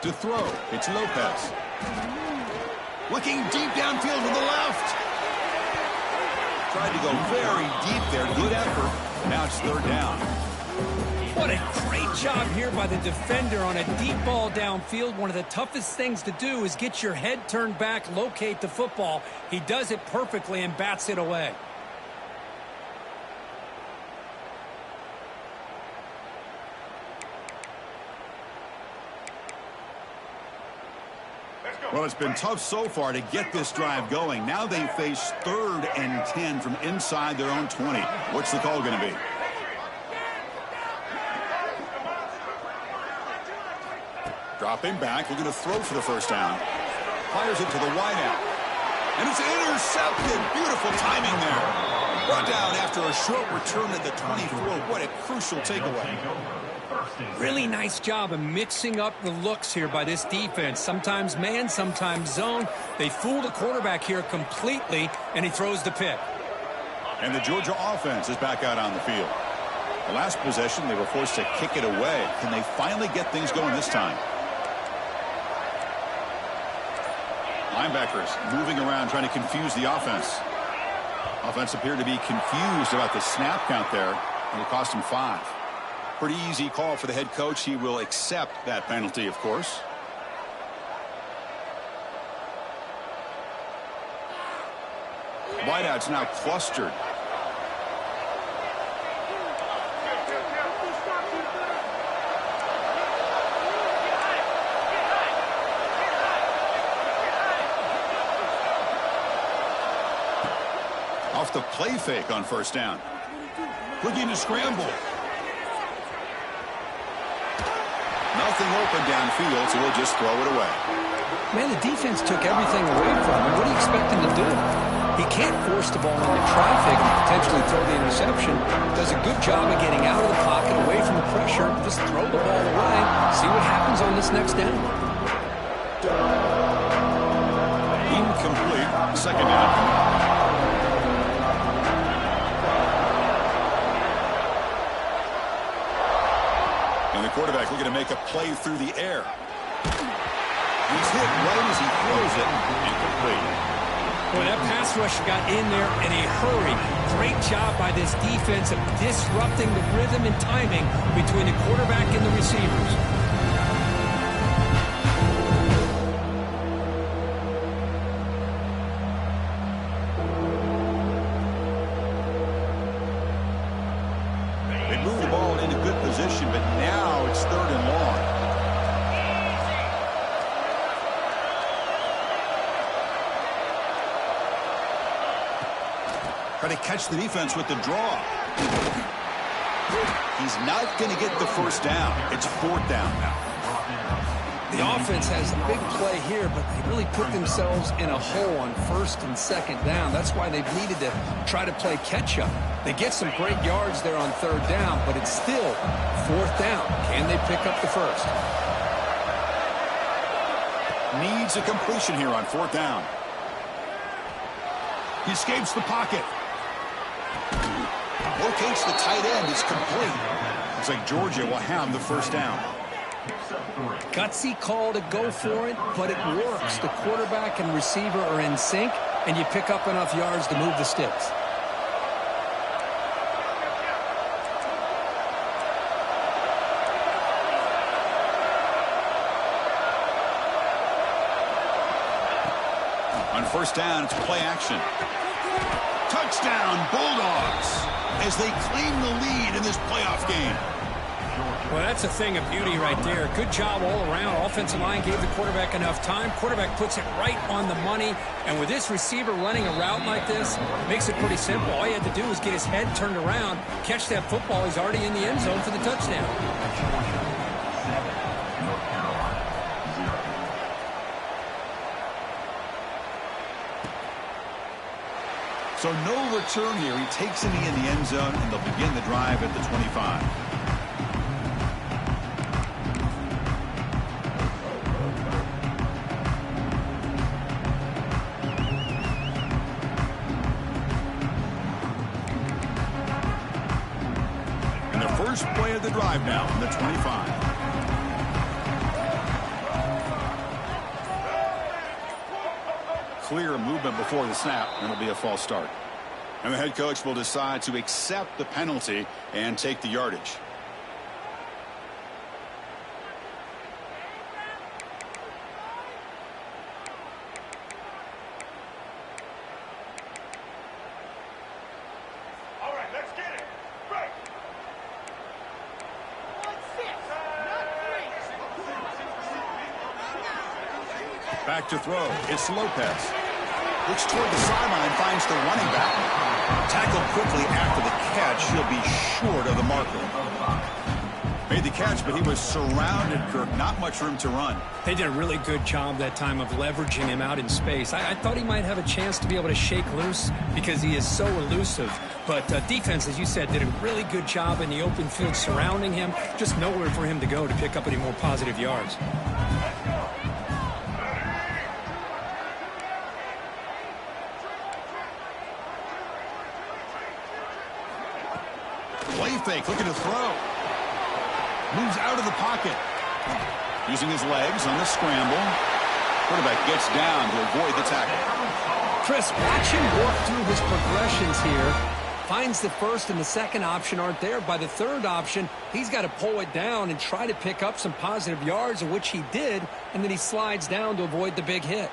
To throw, it's Lopez. Looking deep downfield to the left. Tried to go very deep there. Good effort. Now it's third down. What a great job here by the defender on a deep ball downfield. One of the toughest things to do is get your head turned back, locate the football. He does it perfectly and bats it away. Well, it's been tough so far to get this drive going. Now they face 3rd and 10 from inside their own 20. What's the call going to be? Dropping back, looking to throw for the first down. Fires it to the wideout. And it's intercepted. Beautiful timing there. Brought down after a short return at the 24. What a crucial takeaway. Really nice job of mixing up the looks here by this defense. Sometimes man, sometimes zone. They fool the quarterback here completely, and he throws the pick. And the Georgia offense is back out on the field. The last possession, they were forced to kick it away. Can they finally get things going this time? Linebackers moving around, trying to confuse the offense. Offense appeared to be confused about the snap count there, and it cost him 5. Pretty easy call for the head coach. He will accept that penalty, of course. Wideout's now clustered. Off the play fake on first down. Looking to scramble. Nothing open downfield, so we'll just throw it away. Man, the defense took everything away from him. What do you expect him to do? He can't force the ball into traffic and potentially throw the interception. Does a good job of getting out of the pocket, away from the pressure. Just throw the ball away. See what happens on this next down. Incomplete. Second down. And the quarterback looking to make a play through the air. He's hit right as he throws it. Incomplete. Well, that pass rush got in there in a hurry. Great job by this defense of disrupting the rhythm and timing between the quarterback and the receivers. They move the ball into good position, but now it's 3rd and long. Try to catch the defense with the draw. He's not going to get the first down. It's 4th down now. The offense has a big play here, but they really put themselves in a hole on 1st and 2nd down. That's why they've needed to try to play catch-up. They get some great yards there on 3rd down, but it's still 4th down. Can they pick up the first? Needs a completion here on 4th down. He escapes the pocket. Locates the tight end. It's complete. Looks like Georgia will have the first down. Gutsy call to go for it, but it works. The quarterback and receiver are in sync, and you pick up enough yards to move the sticks. On first down, it's play action. Touchdown, Bulldogs, as they claim the lead in this playoff game. Well, that's a thing of beauty right there. Good job all around. Offensive line gave the quarterback enough time. Quarterback puts it right on the money. And with this receiver running a route like this, makes it pretty simple. All you had to do was get his head turned around, catch that football. He's already in the end zone for the touchdown. So no return here. He takes it in the end zone, and they'll begin the drive at the 25. And the first play of the drive now on the 25. Clear movement before the snap, and it'll be a false start. And the head coach will decide to accept the penalty and take the yardage. All right, let's get it. Right. Back to throw. It's Lopez. Looks toward the sideline, finds the running back. Tackled quickly after the catch. He'll be short of the marker. Made made the catch, but he was surrounded, Kirk. Not much room to run. They did a really good job that time of leveraging him out in space. I thought he might have a chance to be able to shake loose because he is so elusive. But defense, as you said, did a really good job in the open field surrounding him. Just nowhere for him to go to pick up any more positive yards. Play fake, looking to throw. Moves out of the pocket. Using his legs on the scramble. Quarterback gets down to avoid the tackle. Chris, watch him work through his progressions here. Finds the first and the second option aren't there. By the third option, he's got to pull it down and try to pick up some positive yards, of which he did, and then he slides down to avoid the big hit.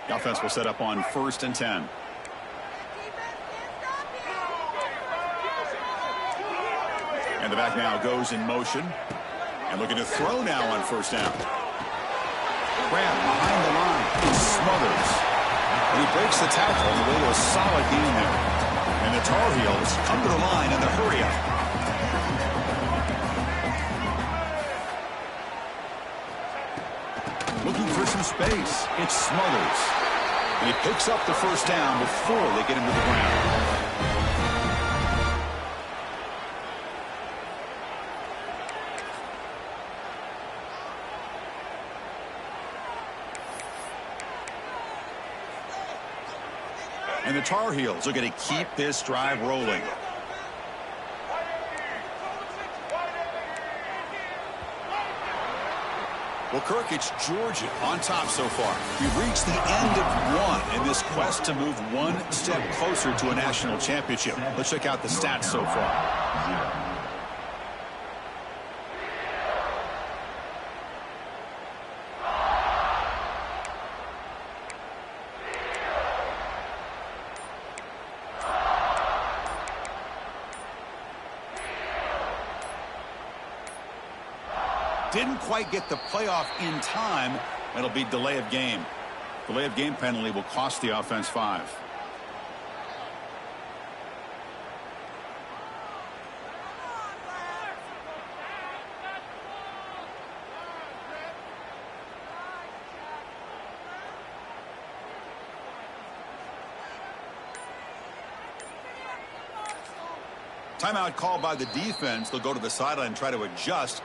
The offense will set up on 1st and 10. And the back now goes in motion. And looking to throw now on 1st down. Grab behind the line. He smothers. And he breaks the tackle on the way to a solid gain there. And the Tar Heels come to the line in the hurry up. Looking for some space. It's Smothers. And he picks up the 1st down before they get him to the ground. And the Tar Heels are going to keep this drive rolling. Well, Kirk, it's Georgia on top so far. We've reached the end of one in this quest to move one step closer to a national championship. Let's check out the stats so far. Didn't quite get the playoff in time. It'll be delay of game. Delay of game penalty will cost the offense 5. Timeout called by the defense. They'll go to the sideline and try to adjust.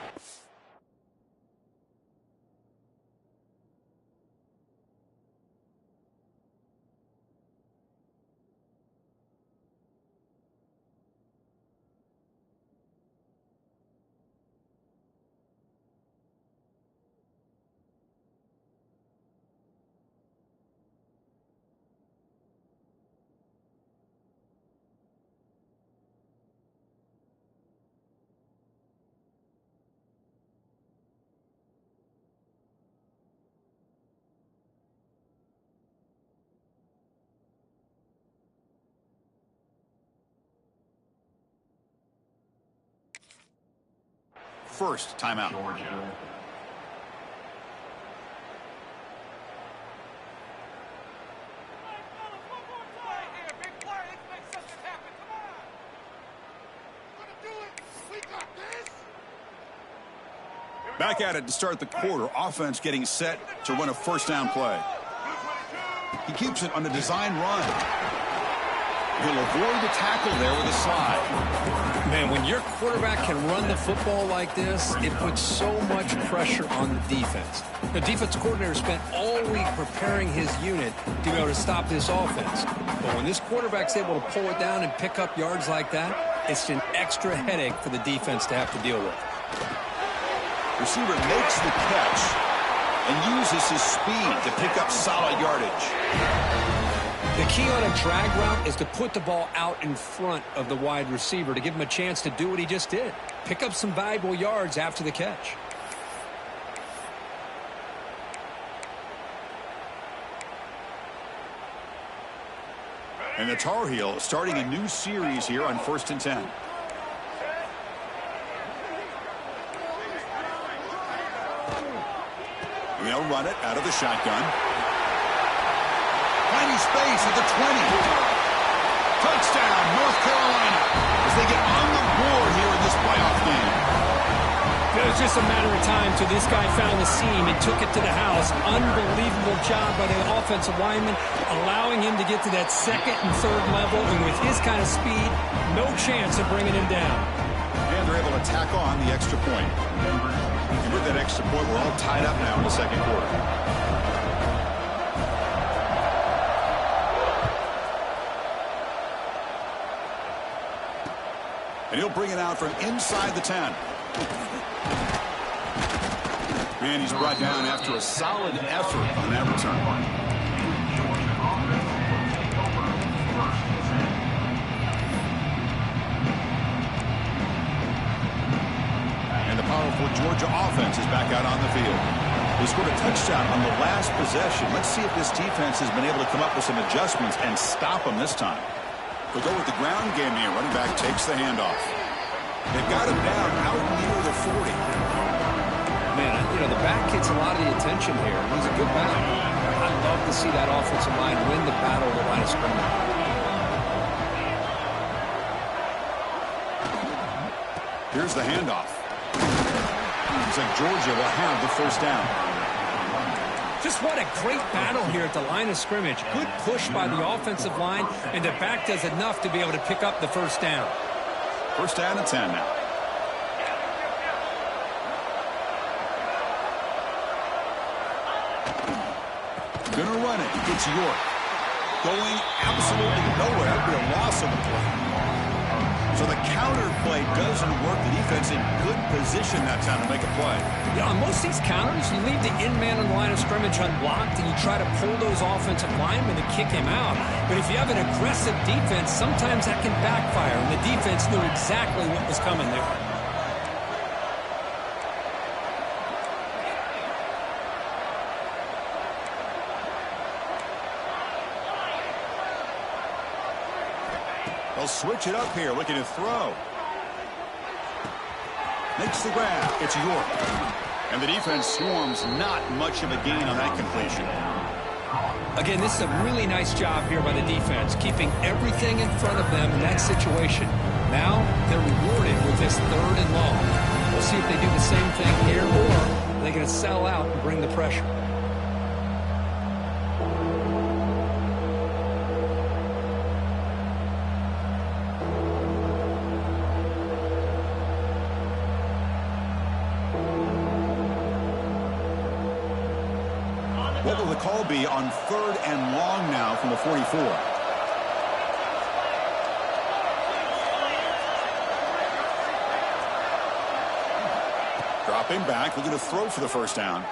First timeout. Georgia. Back at it to start the quarter. Offense getting set to run a 1st down play. He keeps it on the design run. He'll avoid the tackle there with a slide. Man, when your quarterback can run the football like this, it puts so much pressure on the defense. The defense coordinator spent all week preparing his unit to be able to stop this offense. But when this quarterback's able to pull it down and pick up yards like that, it's an extra headache for the defense to have to deal with. Receiver makes the catch and uses his speed to pick up solid yardage. The key on a drag route is to put the ball out in front of the wide receiver to give him a chance to do what he just did. Pick up some valuable yards after the catch. And the Tar Heels starting a new series here on 1st and 10. And they'll run it out of the shotgun. Finding space at the 20. Touchdown, North Carolina, as they get on the board here in this playoff game. It was just a matter of time till this guy found the seam and took it to the house. Unbelievable job by the offensive lineman, allowing him to get to that second and third level. And with his kind of speed, no chance of bringing him down. And they're able to tack on the extra point. And with that extra point, we're all tied up now in the second quarter. And he'll bring it out from inside the 10. And he's brought down after a solid effort on that return. And the powerful Georgia offense is back out on the field. They scored a touchdown on the last possession. Let's see if this defense has been able to come up with some adjustments and stop them this time. We'll go with the ground game here. Running back takes the handoff. They've got him down out near the 40. Man, you know, the back gets a lot of the attention here. He's a good back. I'd love to see that offensive line win the battle of the line of scrimmage. Here's the handoff. Looks like Georgia will have the first down. Just what a great battle here at the line of scrimmage. Good push by the offensive line, and the back does enough to be able to pick up the first down. First down and 10 now. Gonna run it. It's York. Going absolutely nowhere. It'll be a loss of the play. So the counter play doesn't work. The defense in good position that time to make a play. Yeah, on most of these counters, you leave the in man on the line of scrimmage unblocked, and you try to pull those offensive linemen to kick him out. But if you have an aggressive defense, sometimes that can backfire, and the defense knew exactly what was coming there. They'll switch it up here, looking to throw. Makes the grab. It's York. And the defense swarms, not much of a gain on that completion. Again, this is a really nice job here by the defense, keeping everything in front of them in that situation. Now they're rewarded with this third and long. We'll see if they do the same thing here, or they're going to sell out and bring the pressure. What will the call be on third and long now from the 44? Dropping back, looking to throw for the first down.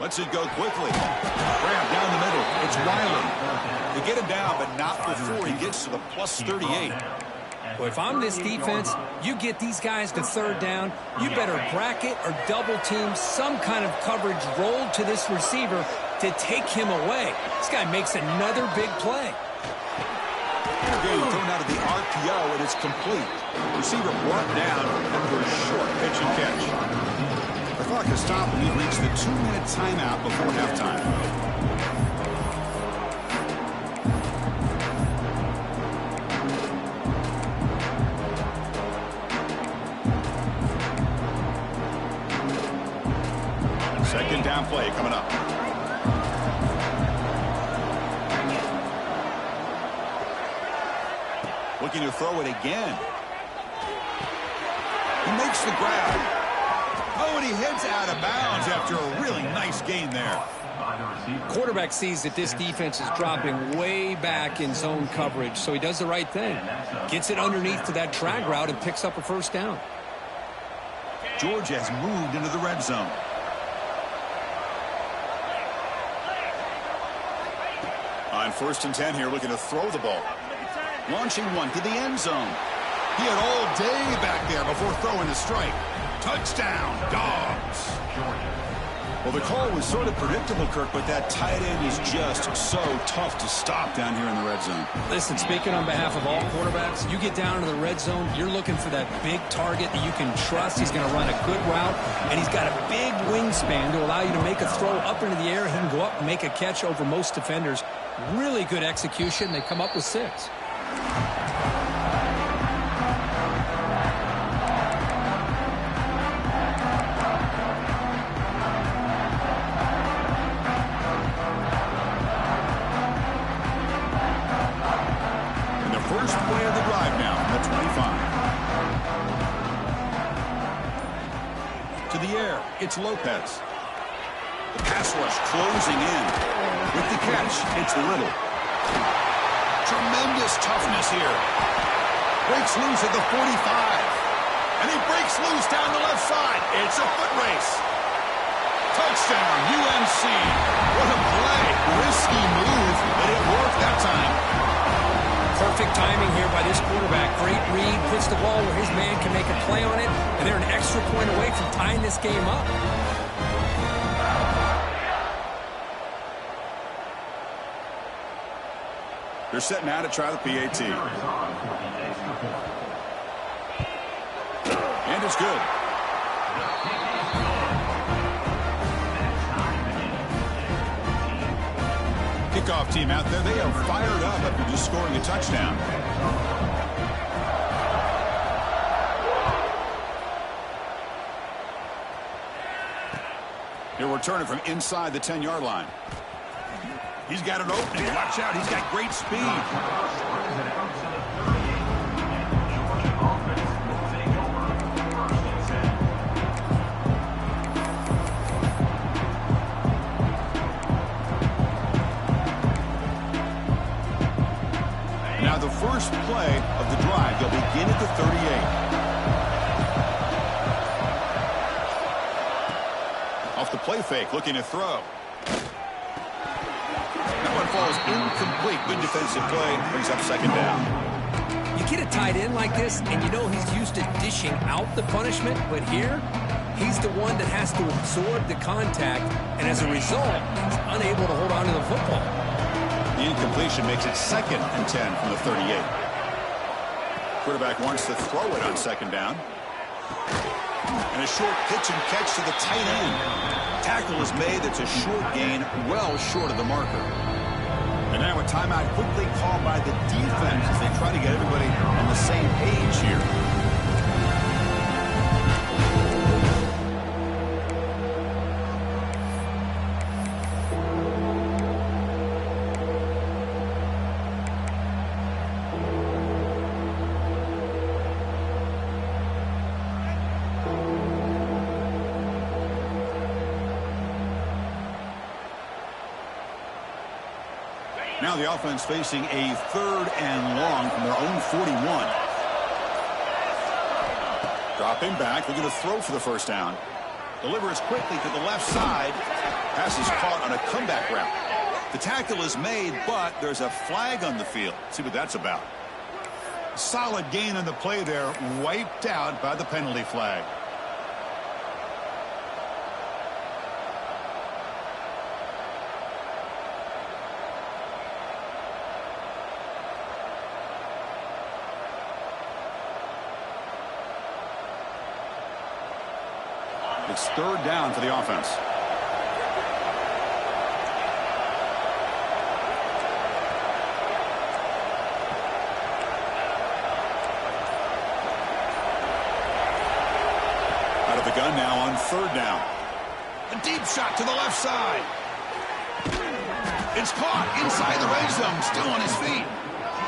Lets it go quickly. Grab down the middle. It's Wiley. They get him down, but not before he gets to the plus 38. Well, if I'm this defense, you get these guys to third down, you better bracket or double team some kind of coverage rolled to this receiver to take him away. This guy makes another big play. Game thrown out of the RPO, and it's complete. Receiver brought down after a short pitch and catch. The clock has stopped, and we've reached the 2-minute timeout before halftime. Second down play coming up. Looking to throw it again. He makes the grab. Oh, and he heads out of bounds after a really nice gain there. Quarterback sees that this defense is dropping way back in zone coverage, so he does the right thing. Gets it underneath to that drag route and picks up a first down. Georgia has moved into the red zone. On first and 10 here, looking to throw the ball. Launching one to the end zone. He had all day back there before throwing the strike. Touchdown, Dogs. Well, the call was sort of predictable, Kirk, but that tight end is just so tough to stop down here in the red zone. Listen, speaking on behalf of all quarterbacks, you get down into the red zone, you're looking for that big target that you can trust. He's going to run a good route, and he's got a big wingspan to allow you to make a throw up into the air. He can go up and make a catch over most defenders. Really good execution. They come up with 6. First play of the drive now from the 25. To the air, it's Lopez. The pass rush closing in. With the catch, it's Little. Tremendous toughness here. Breaks loose at the 45. And he breaks loose down the left side. It's a foot race. Touchdown, UNC. What a play. Risky move, but it worked that time. Perfect timing here by this quarterback. Great read, puts the ball where his man can make a play on it, and they're an extra point away from tying this game up. They're set now to try the PAT. And it's good. Kickoff team out there, they are fired up after just scoring a touchdown. He'll return it from inside the 10-yard line. He's got an opening. Watch out, he's got great speed. Now the first play of the drive, they'll begin at the 38. Off the play fake, looking to throw. That one falls incomplete. Good defensive play, brings up second down. You get a tight end like this, and you know he's used to dishing out the punishment, but here, he's the one that has to absorb the contact, and as a result, he's unable to hold on to the football. The incompletion makes it 2nd and 10 from the 38. Quarterback wants to throw it on second down. And a short pitch and catch to the tight end. Tackle is made. That's a short gain, well short of the marker. And now a timeout quickly called by the defense as they try to get everybody on the same page here. Now the offense facing a 3rd and long from their own 41. Dropping back, looking to throw for the first down. Delivers quickly to the left side. Pass is caught on a comeback route. The tackle is made, but there's a flag on the field. See what that's about. Solid gain on the play there, wiped out by the penalty flag. It's 3rd down for the offense. Out of the gun now on 3rd down. A deep shot to the left side. It's caught inside the red zone, still on his feet.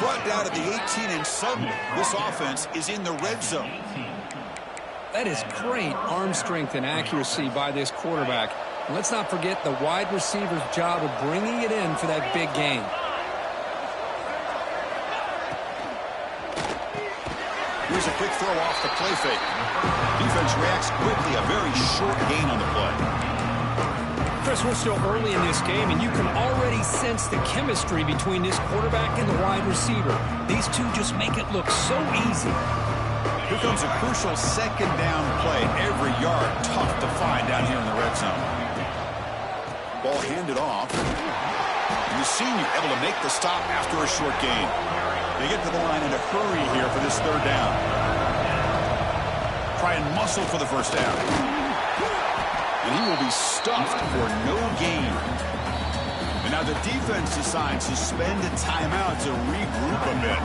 Brought down to the 18, and suddenly this offense is in the red zone. That is great arm strength and accuracy by this quarterback. And let's not forget the wide receiver's job of bringing it in for that big gain. Here's a quick throw off the play fake. Defense reacts quickly, a very short gain on the play. Chris, we're still early in this game, and you can already sense the chemistry between this quarterback and the wide receiver. These two just make it look so easy. Here comes a crucial 2nd down play. Every yard tough to find down here in the red zone. Ball handed off. And the senior able to make the stop after a short gain. They get to the line in a hurry here for this third down. Try and muscle for the first down. And he will be stuffed for no gain. And now the defense decides to spend a timeout to regroup a bit.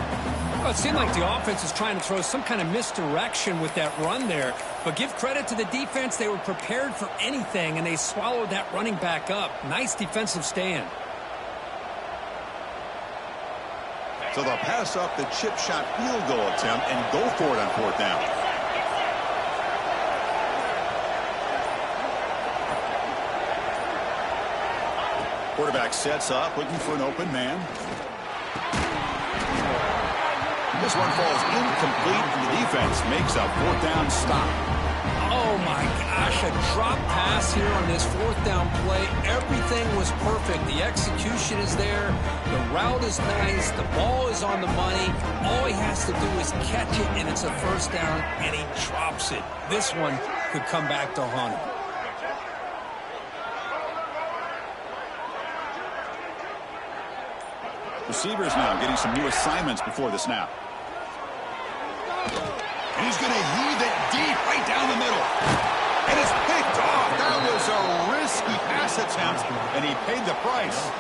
Well, it seemed like the offense is trying to throw some kind of misdirection with that run there. But give credit to the defense. They were prepared for anything, and they swallowed that running back up. Nice defensive stand. So they'll pass up the chip shot field goal attempt and go for it on fourth down. Quarterback sets up, looking for an open man. This one falls incomplete, and the defense makes a fourth down stop. Oh, my gosh, a drop pass here on this fourth down play. Everything was perfect. The execution is there. The route is nice. The ball is on the money. All he has to do is catch it, and it's a first down, and he drops it. This one could come back to haunt him. Receivers now getting some new assignments before the snap. And he's going to heave it deep right down the middle. And it's picked off. That was a risky pass attempt, and he paid the price.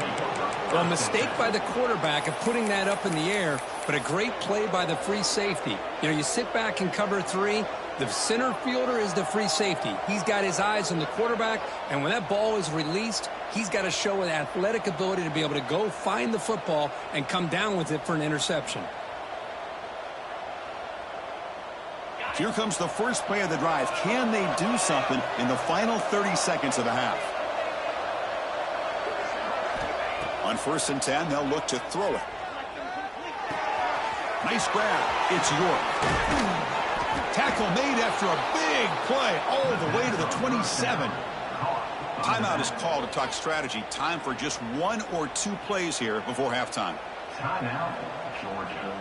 Well, a mistake by the quarterback of putting that up in the air, but a great play by the free safety. You know, you sit back and cover three. The center fielder is the free safety. He's got his eyes on the quarterback, and when that ball is released, he's got to show an athletic ability to be able to go find the football and come down with it for an interception. Here comes the first play of the drive. Can they do something in the final 30 seconds of the half? On 1st and 10, they'll look to throw it. Nice grab. It's York. Tackle made after a big play all the way to the 27. Timeout is called to talk strategy. Time for just one or two plays here before halftime. Timeout, Georgia.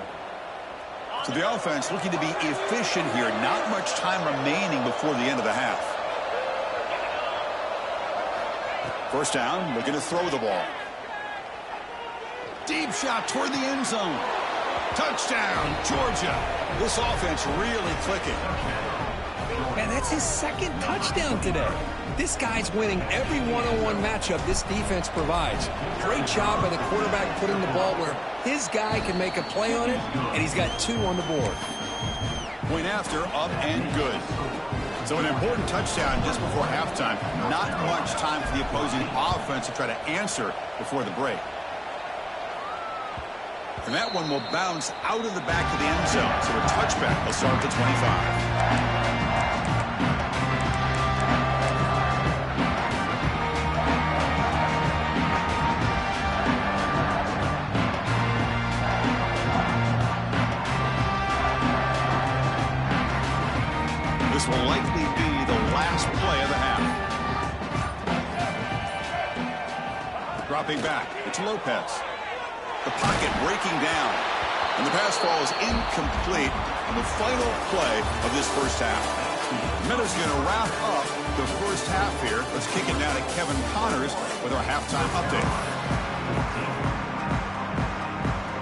So the offense looking to be efficient here. Not much time remaining before the end of the half. First down, looking to throw the ball. Deep shot toward the end zone. Touchdown, Georgia. This offense really clicking. Man, that's his second touchdown today. This guy's winning every one-on-one matchup this defense provides. Great job by the quarterback putting the ball where his guy can make a play on it, and he's got two on the board. Point after, up and good. So an important touchdown just before halftime. Not much time for the opposing offense to try to answer before the break. And that one will bounce out of the back of the end zone. So a touchback will start at the 25. This will likely be the last play of the half. Dropping back, it's Lopez. The pocket breaking down. And the pass falls incomplete on the final play of this first half. Minutes going to wrap up the first half here. Let's kick it now to Kevin Connors with our halftime update.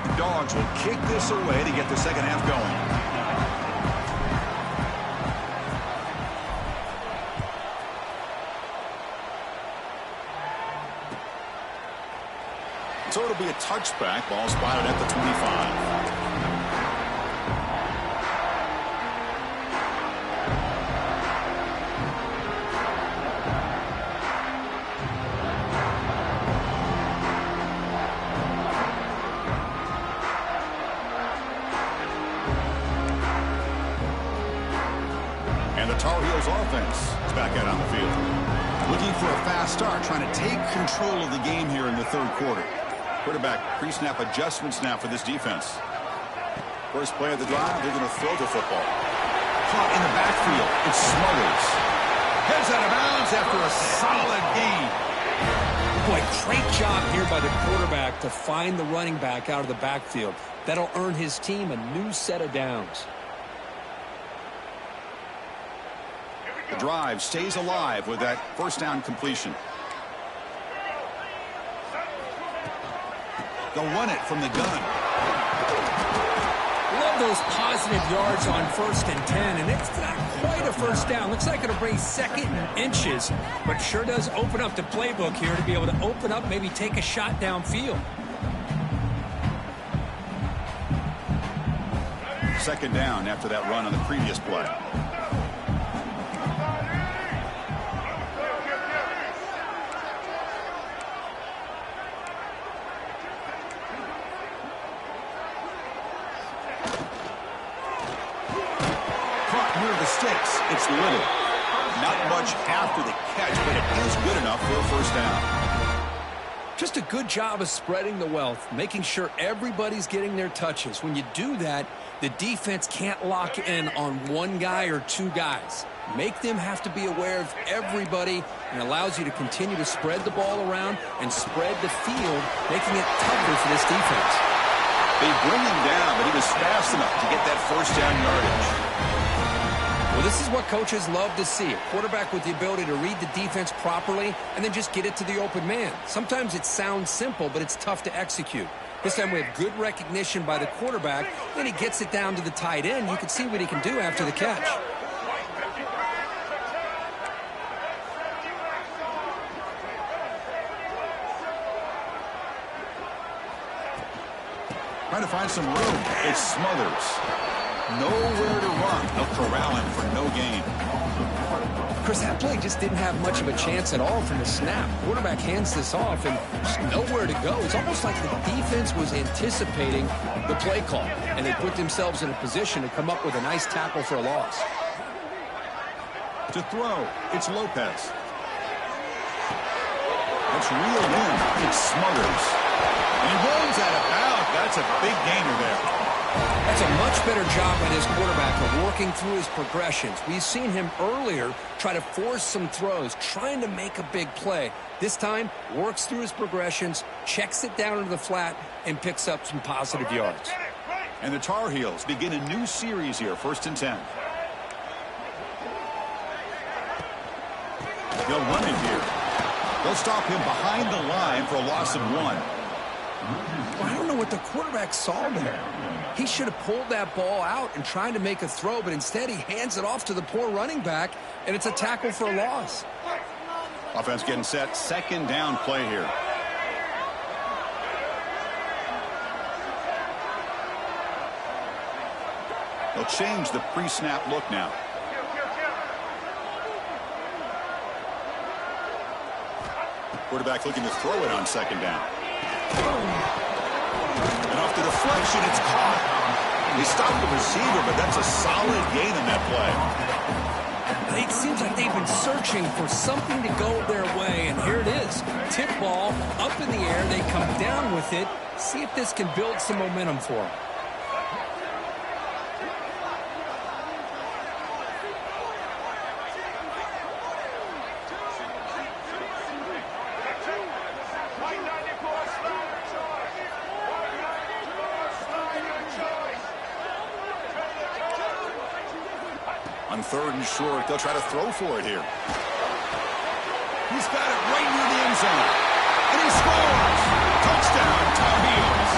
The Dogs will kick this away to get the second half going. So it'll be a touchback. Ball spotted at the 25. And the Tar Heels offense is back out on the field. Looking for a fast start, trying to take control of the game here in the third quarter. Quarterback pre-snap adjustments now for this defense. First play of the drive, they're going to throw the football. Caught in the backfield. It's Smothers. Heads out of bounds after a solid gain. Boy, great job here by the quarterback to find the running back out of the backfield. That'll earn his team a new set of downs. The drive stays alive with that first down completion. They'll run it from the gun. Love those positive yards on 1st and 10, and it's not quite a first down. Looks like it'll bring 2nd and inches, but sure does open up the playbook here to be able to open up, maybe take a shot downfield. 2nd down after that run on the previous play. Near the sticks. It's little. Not much after the catch, but it is good enough for a first down. Just a good job of spreading the wealth, making sure everybody's getting their touches. When you do that, the defense can't lock in on one guy or two guys. Make them have to be aware of everybody, and allows you to continue to spread the ball around and spread the field, making it tougher for this defense. They bring him down, but he was fast enough to get that first down yardage. Well, this is what coaches love to see. A quarterback with the ability to read the defense properly and then just get it to the open man. Sometimes it sounds simple, but it's tough to execute. This time we have good recognition by the quarterback. Then he gets it down to the tight end. You can see what he can do after the catch. Trying to find some room. It's Smothers. Nowhere to run. They'll corral him for no gain. Chris, that play just didn't have much of a chance at all from the snap. Quarterback hands this off and just nowhere to go. It's almost like the defense was anticipating the play call, and they put themselves in a position to come up with a nice tackle for a loss. To throw, it's Lopez. That's real in. It's Smothers. And he runs out of bounds. That's a big gainer there. That's a much better job by this quarterback of working through his progressions. We've seen him earlier try to force some throws, trying to make a big play. This time, works through his progressions, checks it down into the flat, and picks up some positive yards. And the Tar Heels begin a new series here, 1st and 10. They'll run it here. They'll stop him behind the line for a loss of 1. Well, I don't know what the quarterback saw there. He should have pulled that ball out and tried to make a throw, but instead he hands it off to the poor running back, and it's a tackle for a loss. Offense getting set. 2nd down play here. They'll change the pre-snap look now. Quarterback looking to throw it on 2nd down. And off the deflection, it's caught. He stopped the receiver, but that's a solid gain in that play. It seems like they've been searching for something to go their way, and here it is. Tip ball up in the air. They come down with it. See if this can build some momentum for them. On 3rd and short, they'll try to throw for it here. He's got it right near the end zone. And he scores! Touchdown, Tar Heels.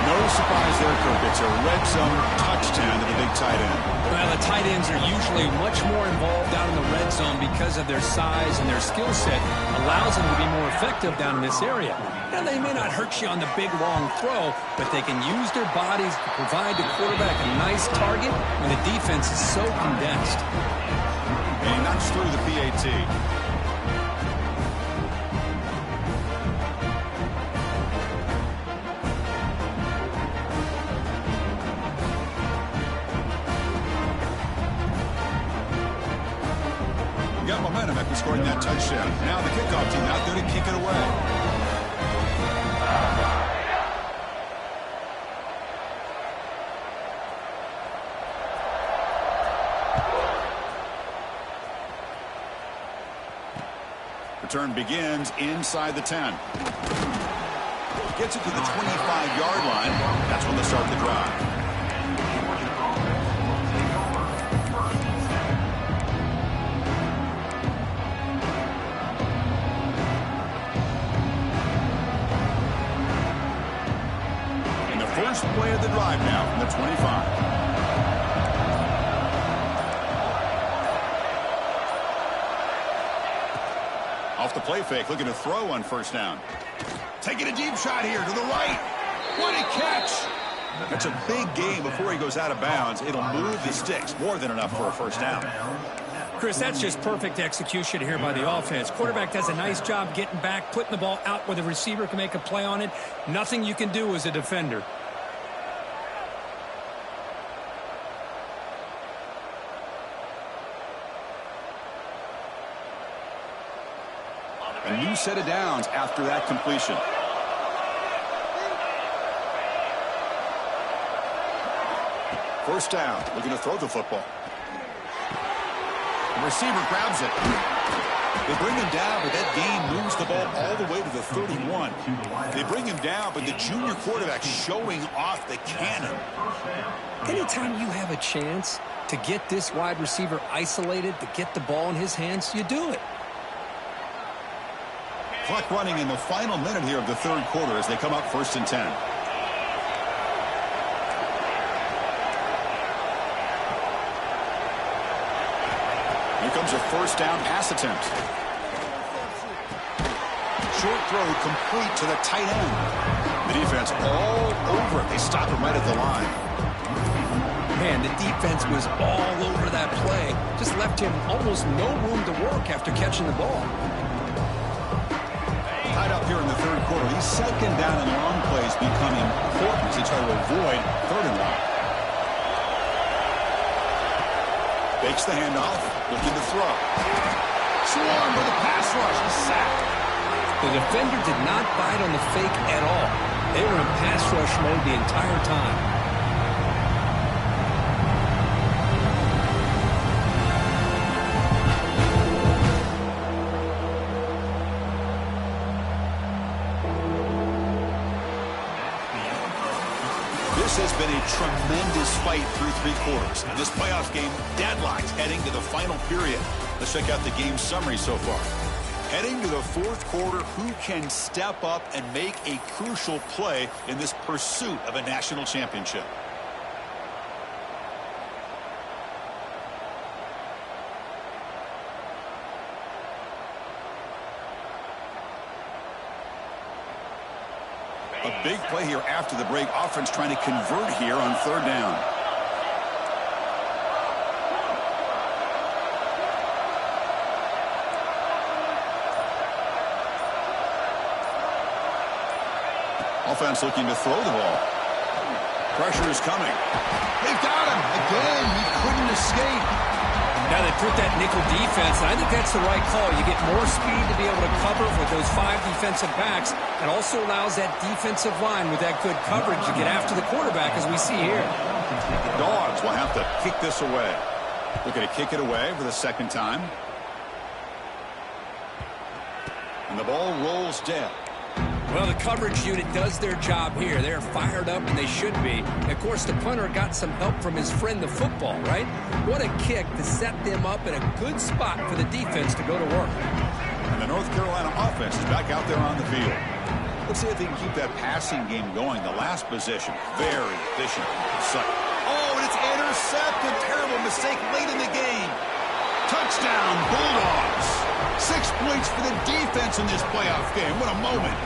No surprise there, Kirk. It's a red zone touchdown to the big tight end. Well, the tight ends are usually much more involved down in the red zone because of their size and their skill set. Allows them to be more effective down in this area. Now, they may not hurt you on the big, long throw, but they can use their bodies to provide the quarterback a nice target when the defense is so condensed. And he knocks through the PAT. Got momentum after scoring that touchdown. Now the kickoff team out there to kick it away. Return begins inside the 10. Gets it to the 25-yard line. That's when they start the drive. the 25. Off the play fake, looking to throw on first down. Taking a deep shot here to the right. What a catch! That's a big gain before he goes out of bounds. It'll move the sticks. More than enough for a first down. Chris, that's just perfect execution here by the offense. Quarterback does a nice job getting back, putting the ball out where the receiver can make a play on it. Nothing you can do as a defender. A new set of downs after that completion. First down, looking to throw the football. The receiver grabs it. They bring him down, but that gain moves the ball all the way to the 31. They bring him down, but the junior quarterback showing off the cannon. Anytime you have a chance to get this wide receiver isolated, to get the ball in his hands, you do it. Clock running in the final minute here of the third quarter as they come up 1st and 10. Here comes a first down pass attempt. Short throw complete to the tight end. The defense all over it. They stop him right at the line. Man, the defense was all over that play. Just left him almost no room to work after catching the ball. Tied up here in the third quarter. These second down and long plays become important as they try to avoid 3rd and 1. Fakes the handoff, looking to throw. Swarm with a pass rush, a sack. The defender did not bite on the fake at all. They were in pass rush mode the entire time. This has been a tremendous fight through 3 quarters. And this playoff game deadlocked heading to the final period. Let's check out the game summary so far. Heading to the 4th quarter, who can step up and make a crucial play in this pursuit of a national championship? A big play here after the break. Offense trying to convert here on 3rd down. Offense looking to throw the ball. Pressure is coming. They've got him. Again, he couldn't escape. Now they put that nickel defense, and I think that's the right call. You get more speed to be able to cover with those 5 defensive backs. It also allows that defensive line with that good coverage to get after the quarterback, as we see here. Dogs will have to kick this away. Looking to kick it away for the 2nd time. And the ball rolls dead. Well, the coverage unit does their job here. They're fired up, and they should be. Of course, the punter got some help from his friend, the football, right? What a kick to set them up in a good spot for the defense to go to work. And the North Carolina offense is back out there on the field. Let's see if they can keep that passing game going. The last possession, very efficient. Oh, and it's intercepted. Terrible mistake late in the game. Touchdown, Bulldogs. 6 points for the defense in this playoff game. What a moment.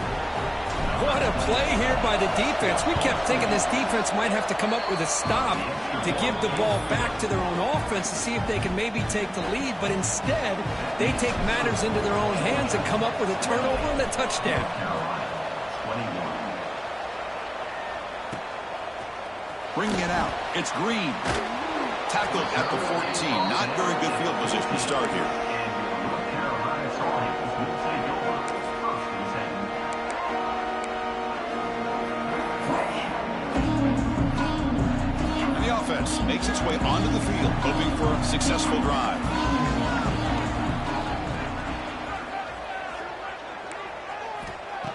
What a play here by the defense. We kept thinking this defense might have to come up with a stop to give the ball back to their own offense to see if they can maybe take the lead. But instead, they take matters into their own hands and come up with a turnover and a touchdown. Bringing it out. It's Green. Tackled at the 14. Not very good field position to start here. Offense makes its way onto the field, hoping for a successful drive.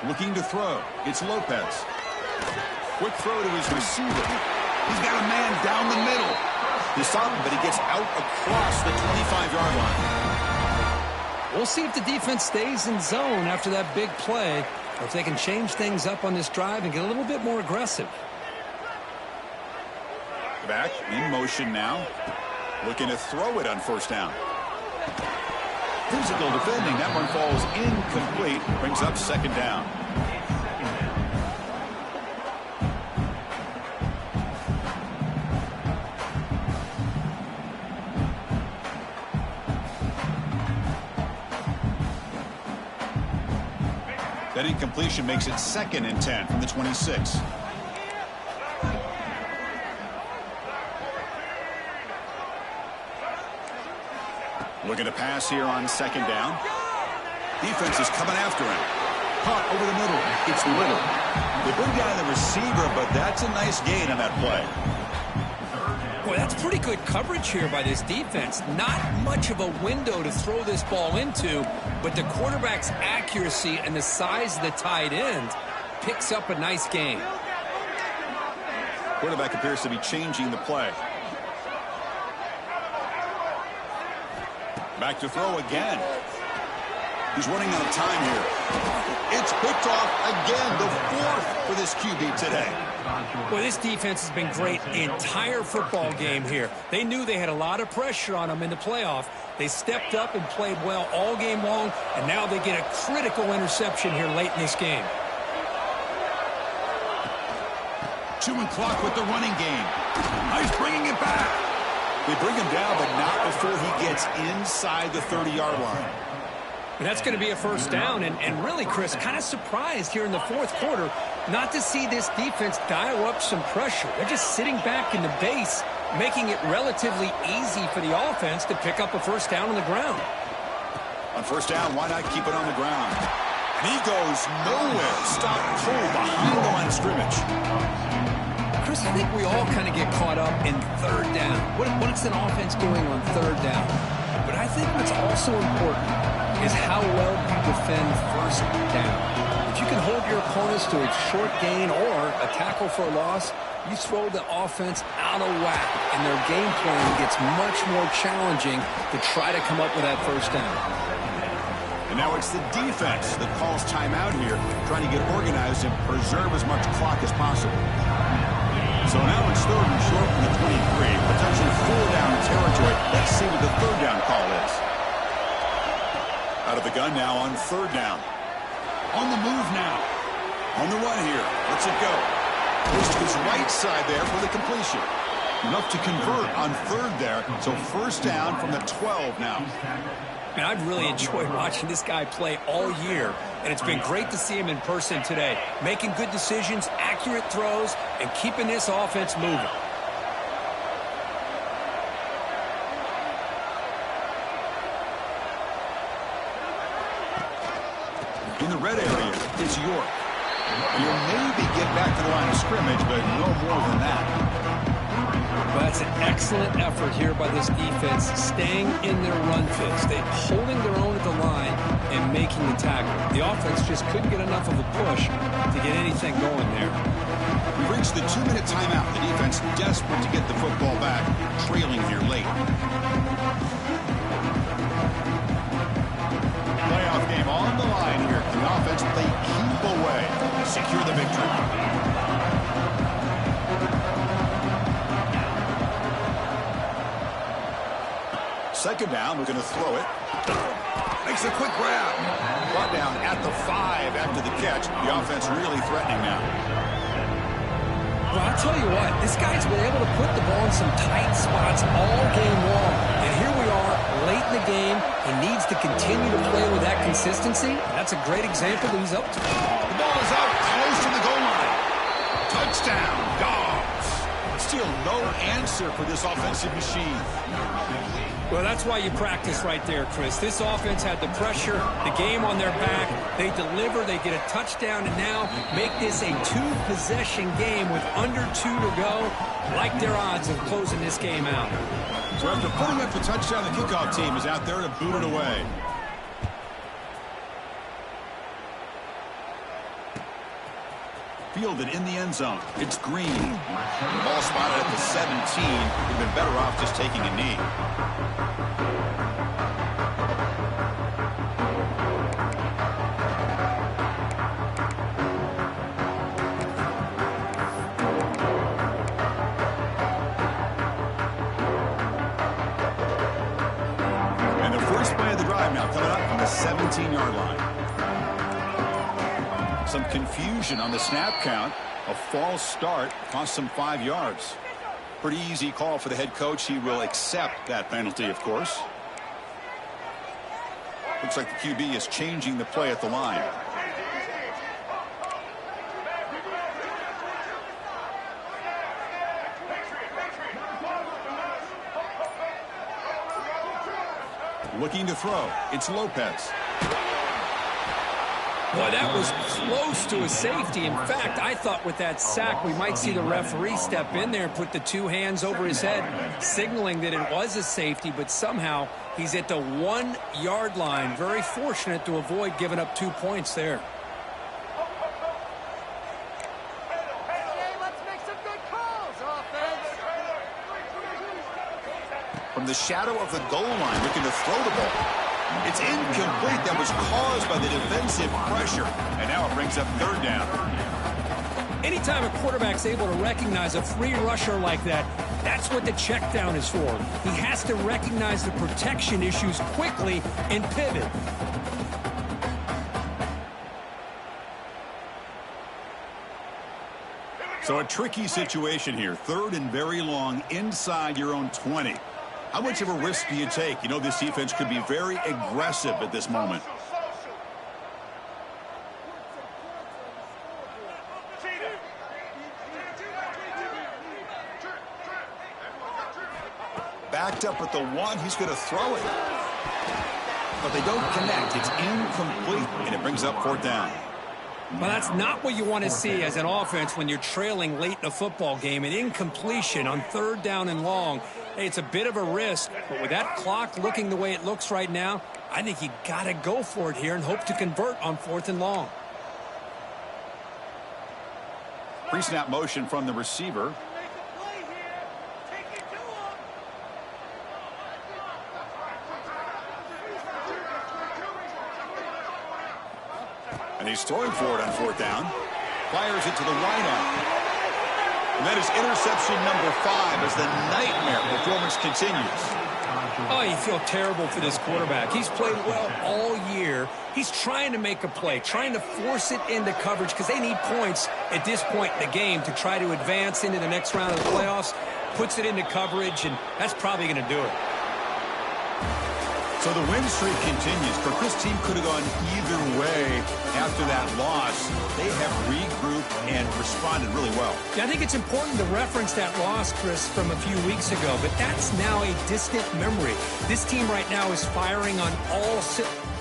Looking to throw. It's Lopez. Quick throw to his receiver. He's got a man down the middle. He stopped him, but he gets out across the 25-yard line. We'll see if the defense stays in zone after that big play, or if they can change things up on this drive and get a little bit more aggressive. Back in motion now. Looking to throw it on first down. Physical defending. That one falls incomplete. Brings up second down. That incompletion makes it 2nd and 10 from the 26. Looking to pass here on second down. Defense is coming after him. Caught over the middle. It's Little. They bring down the receiver, but that's a nice gain on that play. Boy, that's pretty good coverage here by this defense. Not much of a window to throw this ball into, but the quarterback's accuracy and the size of the tight end picks up a nice gain. Quarterback appears to be changing the play. Back to throw again. He's running out of time here. It's picked off again, the 4th for this QB today. Well, this defense has been great the entire football game here. They knew they had a lot of pressure on them in the playoff. They stepped up and played well all game long, and now they get a critical interception here late in this game. Chewing clock with the running game. He's bringing it back. They bring him down, but not before he gets inside the 30-yard line. And that's going to be a first down, and really, Chris, kind of surprised here in the 4th quarter not to see this defense dial up some pressure. They're just sitting back in the base, making it relatively easy for the offense to pick up a first down on the ground. On first down, why not keep it on the ground? And he goes nowhere. Stop cold behind the line of scrimmage. Chris, I think we all kind of get caught up in third down. What's an offense doing on third down? But I think what's also important is how well you defend first down. If you can hold your opponents to a short gain or a tackle for a loss, you throw the offense out of whack, and their game plan gets much more challenging to try to come up with that first down. And now it's the defense that calls timeout here, trying to get organized and preserve as much clock as possible. So now it's 3rd and short from the 23, potentially 4-down territory. Let's see what the 3rd down call is. Out of the gun now on 3rd down. On the move now. On the run here. Let's it go. Goes to his right side there for the completion. Enough to convert on 3rd there. So first down from the 12 now. And I've really enjoyed watching this guy play all year, and it's been great to see him in person today, making good decisions, accurate throws, and keeping this offense moving. In the red area, it's York. He'll maybe get back to the line of scrimmage, but no more than that. Well, that's an excellent effort here by this defense, staying in their run fits. They're holding their own at the line and making the tackle. The offense just couldn't get enough of a push to get anything going there. We reached the 2-minute timeout. The defense desperate to get the football back, trailing here late. Playoff game on the line here. The offense, they keep away, secure the victory. Second down, we're going to throw it. Makes a quick grab. Brought down at the 5 after the catch. The offense really threatening now. Well, I'll tell you what, this guy's been able to put the ball in some tight spots all game long. And here we are, late in the game. He needs to continue to play with that consistency. That's a great example that he's up to. The ball is out close to the goal line. Touchdown, Dogs. Still no answer for this offensive machine. Well, that's why you practice right there, Chris. This offense had the pressure, the game on their back. They deliver, they get a touchdown, and now make this a 2-possession game with under 2 to go. Like their odds of closing this game out. So after putting up the touchdown, the kickoff team is out there to boot it away. Fielded in the end zone. It's Green. The ball spotted at the 17. Would have been better off just taking a knee. now coming up from the 17-yard line. Some confusion on the snap count. A false start cost him 5 yards. Pretty easy call for the head coach. He will accept that penalty, of course. Looks like the QB is changing the play at the line. Looking to throw. It's Lopez. Boy, that was close to a safety. In fact, I thought with that sack we might see the referee step in there and put the 2 hands over his head, signaling that it was a safety, but somehow he's at the 1-yard line. Very fortunate to avoid giving up 2 points there. From the shadow of the goal line, looking to throw the ball. It's incomplete. That was caused by the defensive pressure. And now it brings up 3rd down. Anytime a quarterback's able to recognize a free rusher like that, that's what the check down is for. He has to recognize the protection issues quickly and pivot. So a tricky situation here. 3rd and very long inside your own 20. How much of a risk do you take? You know, this defense could be very aggressive at this moment. Backed up at the 1. He's going to throw it. But they don't connect. It's incomplete, and it brings up 4th down. Well, that's not what you want to see as an offense when you're trailing late in a football game. An incompletion on 3rd down and long. Hey, it's a bit of a risk, but with that clock looking the way it looks right now, I think you got to go for it here and hope to convert on 4th and long. Pre-snap motion from the receiver. And he's throwing for it on 4th down. Fires it to the wideout. And that is interception number 5 as the nightmare performance continues. Oh, you feel terrible for this quarterback. He's played well all year. He's trying to make a play, trying to force it into coverage because they need points at this point in the game to try to advance into the next round of the playoffs. Puts it into coverage, and that's probably going to do it. So the win streak continues, but this team could have gone either way after that loss. They have regrouped and responded really well. Yeah, I think it's important to reference that loss, Chris, from a few weeks ago, but that's now a distant memory. This team right now is firing on all cylinders.